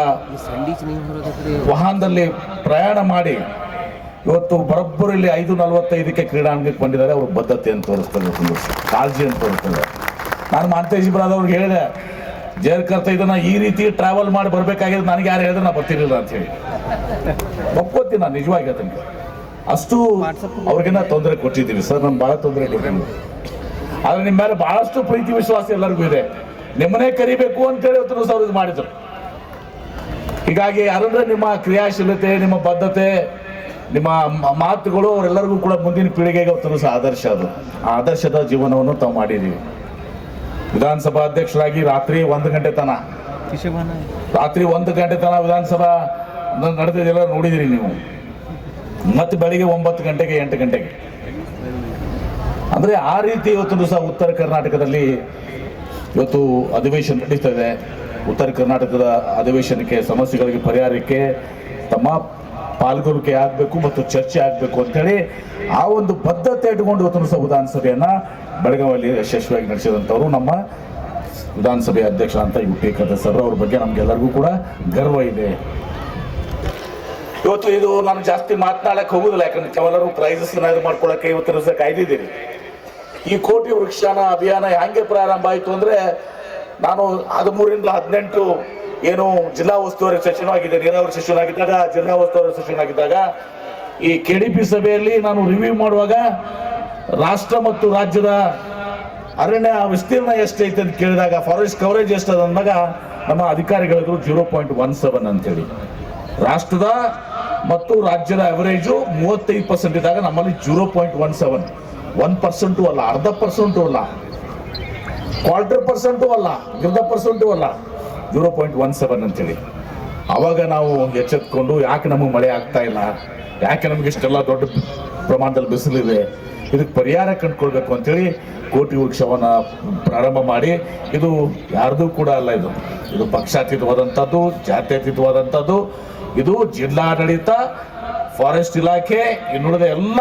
S11: ವಾಹನದಲ್ಲಿ ಪ್ರಯಾಣ ಮಾಡಿ ಇವತ್ತು ಬರೋಬ್ಬರಲ್ಲಿ 5:45ಕ್ಕೆ ಕ್ರೀಡಾಂಗಣಕ್ಕೆ ಬಂದಿದ್ದಾರೆ. ಅವ್ರ ಬದ್ಧತೆ ಅಂತ ತೋರಿಸ್ತದೆ, ಕಾಳಜಿ ಅಂತ ತೋರಿಸ್ತದೆ. ನಾನು ಮಾಂತೇಜ್ ಬ್ರಾದವ್ರಿಗೆ ಹೇಳಿದೆ, ಜಯಕರ್ತ ಇದನ್ನ ಈ ರೀತಿ ಟ್ರಾವೆಲ್ ಮಾಡಿ ಬರ್ಬೇಕಾಗಿದ್ದು ನನಗೆ ಯಾರು ಹೇಳಿದ್ರೆ ನಾ ಬರ್ತಿರ್ಲಿಲ್ಲ ಅಂತ ಹೇಳಿ ಒಪ್ಕೋತೀನಿ. ನಾನು ನಿಜವಾಗಿ ಅದಕ್ಕೆ ಅಷ್ಟು ಅವ್ರಿಗೇನ ತೊಂದರೆ ಕೊಟ್ಟಿದ್ದೀವಿ ಸರ್, ನಾನು ಭಾಳ ತೊಂದರೆ ಕೊಟ್ಟಿದ್ದೀವಿ. ಆದ್ರೆ ನಿಮ್ಮ ಮೇಲೆ ಬಹಳಷ್ಟು ಪ್ರೀತಿ ವಿಶ್ವಾಸ ಎಲ್ಲರಿಗೂ ಇದೆ. ನಿಮ್ಮನ್ನೇ ಕರಿಬೇಕು ಅಂತೇಳಿ ಇವತ್ತು ಸರ್ ಇದು ಮಾಡಿದ್ರು. ಹೀಗಾಗಿ ಯಾರಂದ್ರೆ ನಿಮ್ಮ ಕ್ರಿಯಾಶೀಲತೆ, ನಿಮ್ಮ ಬದ್ಧತೆ, ನಿಮ್ಮ ಮಾತುಗಳು ಅವರೆಲ್ಲರಿಗೂ ಕೂಡ ಮುಂದಿನ ಪೀಳಿಗೆಗೆ ಇವತ್ತು ಸಹ ಆದರ್ಶ. ಅದು ಆ ಆದರ್ಶದ ಜೀವನವನ್ನು ತಾವು ಮಾಡಿದ್ದೀವಿ. ವಿಧಾನಸಭಾ ಅಧ್ಯಕ್ಷರಾಗಿ ರಾತ್ರಿ 1 ಗಂಟೆ ತನ ವಿಧಾನಸಭಾ ನಡೆದಿದ್ದೆಲ್ಲ ನೋಡಿದಿರಿ ನೀವು. ಮತ್ತೆ ಬೆಳಿಗ್ಗೆ 9 ಗಂಟೆಗೆ 8 ಗಂಟೆಗೆ ಅಂದ್ರೆ ಆ ರೀತಿ ಇವತ್ತು ಸಹ ಉತ್ತರ ಕರ್ನಾಟಕದಲ್ಲಿ ಇವತ್ತು ಅಧಿವೇಶನ ನಡೀತದೆ. ಉತ್ತರ ಕರ್ನಾಟಕದ ಅಧಿವೇಶನಕ್ಕೆ, ಸಮಸ್ಯೆಗಳಿಗೆ ಪರಿಹಾರಕ್ಕೆ ತಮ್ಮ ಪಾಲ್ಗೊಳ್ಳುವಿಕೆ ಆಗಬೇಕು ಮತ್ತು ಚರ್ಚೆ ಆಗಬೇಕು ಅಂತೇಳಿ ಆ ಒಂದು ಬದ್ಧತೆ ಇಟ್ಟುಕೊಂಡು ಇವತ್ತು ಸಹ ವಿಧಾನಸಭೆಯನ್ನ ಬೆಳಗಾವಿಯಲ್ಲಿ ಯಶಸ್ವಿಯಾಗಿ ನಡೆಸಿದಂಥವ್ರು ನಮ್ಮ ವಿಧಾನಸಭೆ ಅಧ್ಯಕ್ಷರಂತ UT ಖಾದರ್ ಸರ್. ಅವ್ರ ಬಗ್ಗೆ ನಮ್ಗೆಲ್ಲರಿಗೂ ಕೂಡ ಗರ್ವ ಇದೆ. ಇವತ್ತು ಇದು ನಾನು ಜಾಸ್ತಿ ಮಾತನಾಡಕ್ಕೆ ಹೋಗುದಿಲ್ಲ, ಯಾಕಂದ್ರೆ ಕೆಲವರು ಪ್ರೈಸಸ್ ಇದು ಮಾಡ್ಕೊಳಕ್ಕೆ ಇವತ್ತು ದಿವಸ ಕಾಯ್ದಿದ್ದೀರಿ. ಈ ಕೋಟಿ ವೃಕ್ಷಾನ ಅಭಿಯಾನ ಹೆಂಗೆ ಪ್ರಾರಂಭ ಆಯಿತು ಅಂದ್ರೆ, ನಾನು 13-18 ಏನು ಜಿಲ್ಲಾ ಉಸ್ತುವಾರಿ ಸಚಿವನಾಗಿದ್ದೆ, ನೀರಾವರಿ ಸಚಿವನಾಗಿದ್ದಾಗ, ಜಿಲ್ಲಾ ಉಸ್ತುವಾರಿ ಸಚಿವನಾಗಿದ್ದಾಗ ಈ KDP ಸಭೆಯಲ್ಲಿ ನಾನು ರಿವ್ಯೂ ಮಾಡುವಾಗ ರಾಷ್ಟ್ರ ಮತ್ತು ರಾಜ್ಯದ ಅರಣ್ಯ ವಿಸ್ತೀರ್ಣ ಎಷ್ಟೈತೆ ಅಂತ ಕೇಳಿದಾಗ, ಫಾರೆಸ್ಟ್ ಕವರೇಜ್ ಎಷ್ಟದ ಅಂದಾಗ ನಮ್ಮ ಅಧಿಕಾರಿಗಳಿದ್ರು 0.17 ಅಂತೇಳಿ. ರಾಷ್ಟ್ರದ ಮತ್ತು ರಾಜ್ಯದ ಅವರೇಜು 35% ಇದ್ದಾಗ ನಮ್ಮಲ್ಲಿ 0.17, 1% ಅಲ್ಲ, 0.5% ಅಲ್ಲ, 1/4% ಅಲ್ಲ, 1/2% ಅಲ್ಲ, 0.17 ಅಂತೇಳಿ. ಅವಾಗ ನಾವು ಎಚ್ಚೆತ್ಕೊಂಡು, ಯಾಕೆ ನಮಗೆ ಮಳೆ ಆಗ್ತಾ ಇಲ್ಲ, ಯಾಕೆ ನಮ್ಗೆ ಇಷ್ಟೆಲ್ಲ ದೊಡ್ಡ ಪ್ರಮಾಣದಲ್ಲಿ ಬಿಸಿಲಿದೆ, ಇದಕ್ಕೆ ಪರಿಹಾರ ಕಂಡುಕೊಳ್ಬೇಕು ಅಂತೇಳಿ ಕೋಟಿ ವೃಕ್ಷವನ್ನು ಪ್ರಾರಂಭ ಮಾಡಿ, ಇದು ಯಾರ್ದು ಕೂಡ ಅಲ್ಲ, ಇದು ಪಕ್ಷಾತೀತವಾದಂಥದ್ದು, ಜಾತ್ಯತೀತವಾದಂಥದ್ದು. ಇದು ಜಿಲ್ಲಾಡಳಿತ, ಫಾರೆಸ್ಟ್ ಇಲಾಖೆ, ಇನ್ನುಳಿದ ಎಲ್ಲ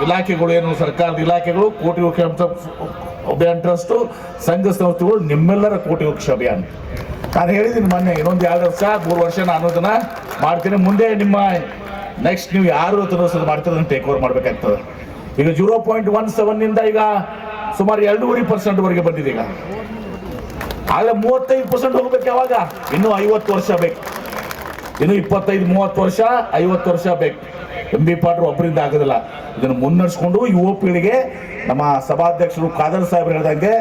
S11: ಇಲಾಖೆಗಳು, ಏನು ಸರ್ಕಾರದ ಇಲಾಖೆಗಳು, ಕೋಟಿ ವೃಕ್ಷ ಅಭಿಯಾನ ಟ್ರಸ್ಟು, ಸಂಘ ಸಂಸ್ಥೆಗಳು, ನಿಮ್ಮೆಲ್ಲರ ಕೋಟಿ ವೃಕ್ಷ ಅಭಿಯಾನ. ನಾನು ಹೇಳಿದ್ದೀನಿ ಮೊನ್ನೆ, ಇನ್ನೊಂದು 2 ವರ್ಷ 3 ವರ್ಷ ನಾನು ಅದನ್ನು ಮಾಡ್ತೀನಿ. ಮುಂದೆ ನಿಮ್ಮ ನೆಕ್ಸ್ಟ್ ನೀವು ಯಾರು ಅದನ್ನು ಮಾಡ್ತೀರ ಅದನ್ನು ಟೇಕ್ ಓವರ್ ಮಾಡಬೇಕಾಗ್ತದೆ. ಈಗ 0.17 ಈಗ ಸುಮಾರು 2.5% ಬಂದಿದೆ. ಈಗ ಆಗಲೇ 35% ಹೋಗ್ಬೇಕು. ಯಾವಾಗ? ಇನ್ನೂ 50 ವರ್ಷ ಬೇಕು. ಇನ್ನು 25-30 ವರ್ಷ, 50 ವರ್ಷ ಬೇಕು. MB ಪಾಟೀಲ್ ಒಬ್ಬರಿಂದ ಆಗೋದಿಲ್ಲ. ಇದನ್ನು ಮುನ್ನಡೆಸ್ಕೊಂಡು ಯುವ ಪೀಳಿಗೆ, ನಮ್ಮ ಸಭಾಧ್ಯಕ್ಷರು ಖಾದರ್ ಸಾಹೇಬ್ರು ಹೇಳ್ದಂಗೆ,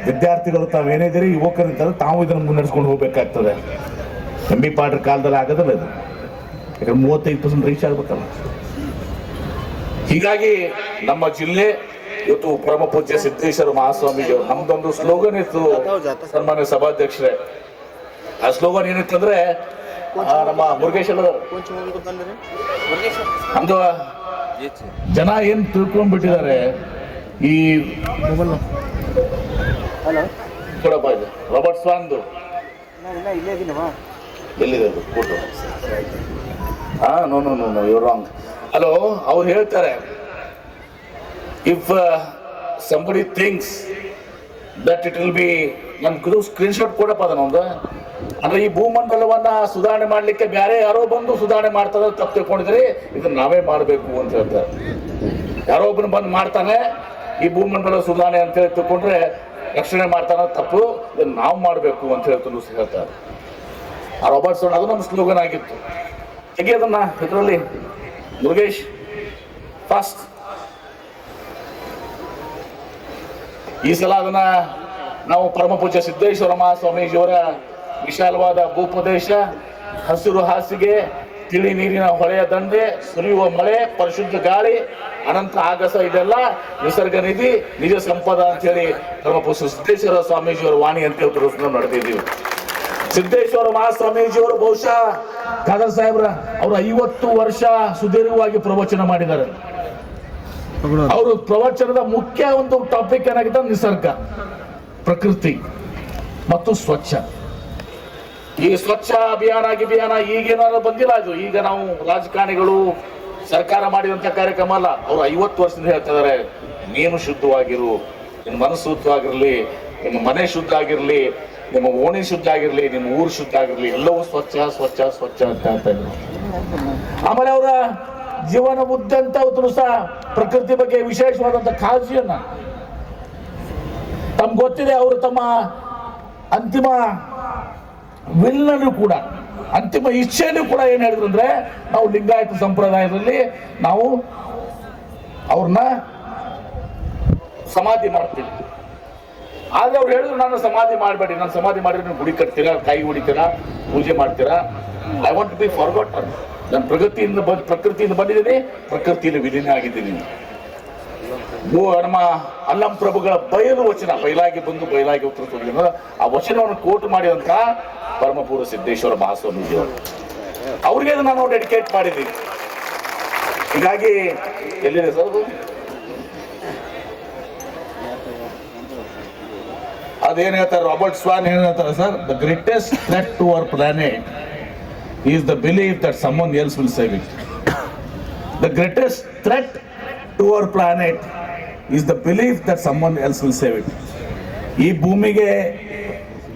S11: ವಿದ್ಯಾರ್ಥಿಗಳು ತಾವೇನಿದ್ದೀರಿ, ಯುವಕರಿದ್ದಾರೆ, ತಾವು ಇದನ್ನು ಮುನ್ನಡೆಸ್ಕೊಂಡು ಹೋಗ್ಬೇಕಾಗ್ತದೆ. MB ಪಾಟೀಲ್ ಕಾಲದಲ್ಲಿ ಆಗೋದಿಲ್ಲ ಇದು. ಯಾಕಂದ್ರೆ 35% ರೀಚ್ ಆಗ್ಬೇಕಲ್ಲ. ಹೀಗಾಗಿ ನಮ್ಮ ಜಿಲ್ಲೆ ಇವತ್ತು ಪರಮ ಪೂಜ್ಯ ಸಿದ್ದೇಶ್ವರ ಮಹಾಸ್ವಾಮೀಜಿ ನಮ್ದೊಂದು ಸ್ಲೋಗನ್ ಇತ್ತು, ಸನ್ಮಾನ್ಯ ಸಭಾಧ್ಯಕ್ಷರೇ. ಆ ಸ್ಲೋಗನ್ ಏನಿತ್ತಂದ್ರೆ, ನಮ್ಮ ಮುರುಗೇಶ್ ನಮ್ದು ಜನ ಏನ್ ತಿಳ್ಕೊಂಡ್ಬಿಟ್ಟಿದ್ದಾರೆ, ಈ ಕೊಡಪ್ಪ ಇದು ರಾಬರ್ಟ್ ಸ್ವಾನ್ದು ಎಲ್ಲಿದೆ photo? No you wrong. Hello, ಅವ್ರು ಹೇಳ್ತಾರೆ, if somebody thinks that it will be, ನಮ್ಗೆ ಸ್ಕ್ರೀನ್ ಶಾಟ್ ಕೊಡಪ್ಪ ಅದನ್ನೊಂದು. ಅಂದ್ರೆ ಈ ಭೂಮಂಡಲವನ್ನ ಸುಧಾರಣೆ ಮಾಡ್ಲಿಕ್ಕೆ ಬೇರೆ ಯಾರೋ ಬಂದು ಸುಧಾರಣೆ ಮಾಡ್ತಾರೆ ತಪ್ಪು ತಿಳ್ಕೊಂಡಿದ್ರಿ, ಇದನ್ನ ನಾವೇ ಮಾಡಬೇಕು ಅಂತ ಹೇಳ್ತಾರೆ. ಯಾರೋ ಒಬ್ಬನು ಬಂದು ಮಾಡ್ತಾನೆ, ಈ ಭೂಮಂಡಲ ಸುಧಾರಣೆ ಅಂತ ಹೇಳಿ ತಿಳ್ಕೊಂಡ್ರೆ ರಕ್ಷಣೆ ಮಾಡ್ತಾನೆ, ತಪ್ಪು, ಇದನ್ನ ನಾವು ಮಾಡಬೇಕು ಅಂತ ಹೇಳ್ತಾರೆ. ಆ ರಾಬರ್ಟ್ ಸ್ವಾನ್ ಅದು ನಮ್ಮ ಸ್ಲೋಗನ್ ಆಗಿತ್ತು. ತೆಗಿಯೋದನ್ನ ಇದರಲ್ಲಿ ಮುರುಗೇಶ್ ಫಾಸ್ಟ್. ಈ ಸಲ ಅದನ್ನ ನಾವು ಪರಮ ಪೂಜ್ಯ ಸಿದ್ದೇಶ್ವರ ಮಹಾಸ್ವಾಮೀಜಿಯವರ ವಿಶಾಲವಾದ ಭೂಪ್ರದೇಶ, ಹಸಿರು ಹಾಸಿಗೆ, ತಿಳಿ ನೀರಿನ ಹೊಳೆಯ ದಂಡೆ, ಸುರಿಯುವ ಮಳೆ, ಪರಿಶುದ್ಧ ಗಾಳಿ, ಅನಂತ ಆಗಸ, ಇದೆಲ್ಲ ನಿಸರ್ಗ ನಿಧಿ, ನಿಜ ಸಂಪದ ಅಂತ ಹೇಳಿ ಪರಮ ಪೂಜ್ಯ ಸಿದ್ದೇಶ್ವರ ಸ್ವಾಮೀಜಿಯವರ ವಾಣಿ ಅಂತ ನಾವು ನಡೆದಿದ್ದೀವಿ. ಸಿದ್ದೇಶ್ವರ ಮಹಾಸ್ವಾಮೀಜಿಯವರು ಬಹುಶಃ ಖಾದರ್ ಸಾಹೇಬ್ರ ಅವರು 50 ವರ್ಷ ಸುದೀರ್ಘವಾಗಿ ಪ್ರವಚನ ಮಾಡಿದ್ದಾರೆ. ಅವರು ಪ್ರವಚನದ ಮುಖ್ಯ ಒಂದು ಟಾಪಿಕ್ ಏನಾಗಿದೆ, ನಿಸರ್ಗ, ಪ್ರಕೃತಿ ಮತ್ತು ಸ್ವಚ್ಛ. ಈ ಸ್ವಚ್ಛ ಅಭಿಯಾನ ಈಗೇನಾದ್ರು ಬಂದಿಲ್ಲ. ಇದು ಈಗ ನಾವು ರಾಜಕಾರಣಿಗಳು ಸರ್ಕಾರ ಮಾಡಿದಂತ ಕಾರ್ಯಕ್ರಮ ಅಲ್ಲ. ಅವರು 50 ವರ್ಷದಿಂದ ಹೇಳ್ತಾ ಇದಾರೆ, ನೀನು ಶುದ್ಧವಾಗಿರು, ನಿಮ್ಮ ಮನಸ್ಸು ಶುದ್ಧವಾಗಿರ್ಲಿ, ನಿಮ್ಮ ಮನೆ ಶುದ್ಧ ಆಗಿರ್ಲಿ, ನಿಮ್ಮ ಓಣಿ ಶುದ್ಧ ಆಗಿರ್ಲಿ, ನಿಮ್ಮ ಊರು ಶುದ್ಧ ಆಗಿರ್ಲಿ, ಎಲ್ಲವೂ ಸ್ವಚ್ಛ ಸ್ವಚ್ಛ ಸ್ವಚ್ಛ ಅಂತ ಹೇಳ್ತಾ ಇದ್ರು. ಆಮೇಲೆ ಅವರ ಜೀವನ ಉದ್ದಂತ ಸಹ ಪ್ರಕೃತಿ ಬಗ್ಗೆ ವಿಶೇಷವಾದಂತ ಕಾಳಜಿಯನ್ನ, ತಮ್ಗೆ ಗೊತ್ತಿದೆ, ಅವರು ತಮ್ಮ ಅಂತಿಮ ವಿಲ್ನಲ್ಲೂ ಕೂಡ, ಅಂತಿಮ ಇಚ್ಛೆಯಲ್ಲೂ ಕೂಡ ಏನ್ ಹೇಳಿದ್ರು ಅಂದ್ರೆ, ನಾವು ಲಿಂಗಾಯತ ಸಂಪ್ರದಾಯದಲ್ಲಿ ನಾವು ಅವ್ರನ್ನ ಸಮಾಧಿ ಮಾಡ್ತೀವಿ. ಆದ್ರೆ ಅವ್ರು ಹೇಳಿದ್ರು, ನಾನು ಸಮಾಧಿ ಮಾಡಬೇಡಿ, ನಾನು ಸಮಾಧಿ ಮಾಡಿದ್ರೆ ನೀವು ಗುಡಿ ಕಟ್ತೀರಾ, ಕೈ ಹೊಡಿತೀರಾ, ಪೂಜೆ ಮಾಡ್ತೀರಾ. I want to be forgotten. ನಾನು ಪ್ರಕೃತಿಯಿಂದ ಬಂದಿದ್ದೀನಿ, ಪ್ರಕೃತಿಯಲ್ಲಿ ವಿಲೀನ ಆಗಿದ್ದೀನಿ. ನಮ್ಮ ಅಲ್ಲಂ ಪ್ರಭುಗಳ ಬಯಲು ವಚನ, ಬಯಲಾಗಿ ಬಂದು ಬಯಲಾಗಿ ಉತ್ತರ, ಆ ವಚನವನ್ನು ಕೋಟ್ ಮಾಡಿದಂತ ಪರಮ ಪೂಜ್ಯ ಸಿದ್ದೇಶ್ವರ ಮಹಾಸ್ವಾಮೀಜಿ ಅವರು, ಅವ್ರಿಗೆ ನಾನು ಡೆಡಿಕೇಟ್ ಮಾಡಿದ್ದೀನಿ. ಹೀಗಾಗಿ ಎಲ್ಲಿದೆ ಸರ್ ಅದೇನ್ ಹೇಳ್ತಾರೆ, ರಾಬರ್ಟ್ ಸ್ವಾನ್ ಏನ್ ಹೇಳ್ತಾರೆ sir, the greatest threat to our planet is the belief that someone else will save it. The greatest threat to our planet is the belief that someone else will save it. ಈ ಭೂಮಿಗೆ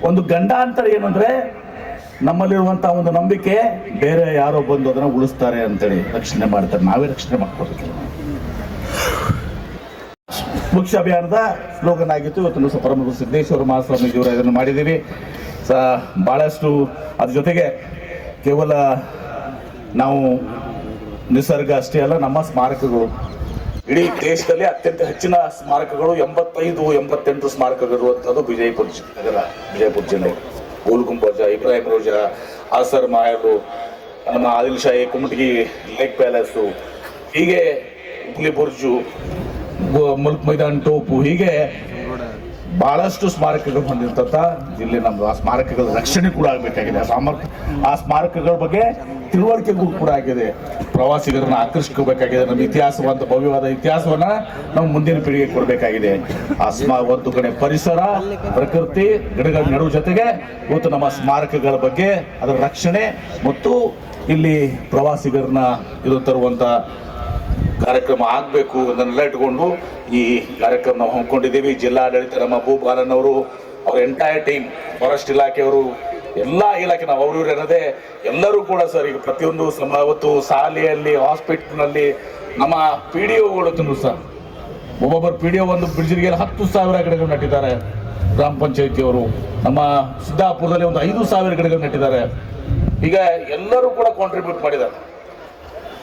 S11: ಒಂದು ಗಂಡಾಂತರ ಏನಂದ್ರೆ, ನಮ್ಮಲ್ಲಿರುವಂತಹ ಒಂದು ನಂಬಿಕೆ ಬೇರೆ ಯಾರೋ ಬಂದು ಅದನ್ನ ಉಳಿಸ್ತಾರೆ ಅಂತೇಳಿ ರಕ್ಷಣೆ ಮಾಡ್ತಾರೆ, ನಾವೇ ರಕ್ಷಣೆ ಮಾಡ್ಕೋಬೇಕು. ವೃಕ್ಷ ಅಭಿಯಾನದ ಸ್ಲೋಗನ್ ಆಗಿತ್ತು. ಇವತ್ತು ಪರಮ ಸಿದ್ದೇಶ್ವರ ಮಹಾಸ್ವಾಮೀಜಿಯವರು ಇದನ್ನು ಮಾಡಿದ್ದೀವಿ. ಬಹಳಷ್ಟು ಅದ್ರ ಜೊತೆಗೆ ಕೇವಲ ನಾವು ನಿಸರ್ಗ ಅಷ್ಟೇ ಅಲ್ಲ, ನಮ್ಮ ಸ್ಮಾರಕಗಳು, ಇಡೀ ದೇಶದಲ್ಲಿ ಅತ್ಯಂತ ಹೆಚ್ಚಿನ ಸ್ಮಾರಕಗಳು 85-88 ಸ್ಮಾರಕಗಳಿರುವಂಥದ್ದು ವಿಜಯಪುರ ಜಿಲ್ಲೆ. ಗೋಲ್ ಗುಂಬಜ, ಇಬ್ರಾಹಿಂ ರೋಜಾ, ಆಸರ್ ಮಹಲು, ನಮ್ಮ ಆದಿಲ್ ಶಾಹಿ, ಕುಮಟಗಿ ಲೇಕ್ ಪ್ಯಾಲೇಸು, ಹೀಗೆ ಹುಬ್ಳಿ ಬುರ್ಜು, ಮುಲ್ಕ್ ಮೈದಾನ್ ಟೋಪು, ಹೀಗೆ ಬಹಳಷ್ಟು ಸ್ಮಾರಕಗಳು ಹೊಂದಿರ್ತಂಥ ಜಿಲ್ಲೆ ನಮ್ದು. ಆ ಸ್ಮಾರಕಗಳ ರಕ್ಷಣೆ ಕೂಡ ಆಗಬೇಕಾಗಿದೆ. ಆ ಸ್ಮಾರಕಗಳ ಬಗ್ಗೆ ತಿಳುವಳಿಕೆಗೂ ಕೂಡ ಆಗಿದೆ. ಪ್ರವಾಸಿಗರನ್ನ ಆಕರ್ಷಿಸಬೇಕಾಗಿದೆ. ನಮ್ಮ ಇತಿಹಾಸವಂತ ಭವ್ಯವಾದ ಇತಿಹಾಸವನ್ನ ನಾವು ಮುಂದಿನ ಪೀಳಿಗೆ ಕೊಡಬೇಕಾಗಿದೆ. ಒಂದು ಕಡೆ ಪರಿಸರ, ಪ್ರಕೃತಿ, ಗಿಡಗಳ ನಡುವ ಜೊತೆಗೆ ಇವತ್ತು ನಮ್ಮ ಸ್ಮಾರಕಗಳ ಬಗ್ಗೆ ಅದರ ರಕ್ಷಣೆ ಮತ್ತು ಇಲ್ಲಿ ಪ್ರವಾಸಿಗರನ್ನ ಇದು ತರುವಂತ ಕಾರ್ಯಕ್ರಮ ಆಗಬೇಕು ಅದನ್ನೆಲ್ಲ ಇಟ್ಕೊಂಡು ಈ ಕಾರ್ಯಕ್ರಮ ನಾವು ಹಮ್ಮಿಕೊಂಡಿದ್ದೀವಿ. ಜಿಲ್ಲಾಡಳಿತ ನಮ್ಮ ಭೂಪಾಲನ್ ಅವರು, ಅವ್ರ ಎಂಟೈರ್ ಟೀಮ್, ಫಾರೆಸ್ಟ್ ಇಲಾಖೆಯವರು, ಎಲ್ಲ ಇಲಾಖೆ ನಾವು ಅವ್ರವ್ರು ಅನ್ನೋದೇ ಎಲ್ಲರೂ ಕೂಡ ಸರ್. ಈಗ ಪ್ರತಿಯೊಂದು ಅವತ್ತು ಶಾಲೆಯಲ್ಲಿ, ಹಾಸ್ಪಿಟಲ್ನಲ್ಲಿ ನಮ್ಮ PDOಗಳು ಸರ್, ಒಬ್ಬೊಬ್ಬರು PDO ಒಂದು ಬ್ರಿಡ್ಜ್ಗೆ 10,000 ಗಿಡಗಳು ನೆಟ್ಟಿದ್ದಾರೆ. ಗ್ರಾಮ ಪಂಚಾಯತಿಯವರು ನಮ್ಮ ಸಿದ್ದಾಪುರದಲ್ಲಿ ಒಂದು 5,000 ಗಿಡಗಳು ನೆಟ್ಟಿದ್ದಾರೆ. ಈಗ ಎಲ್ಲರೂ ಕೂಡ ಕಾಂಟ್ರಿಬ್ಯೂಟ್ ಮಾಡಿದ್ದಾರೆ.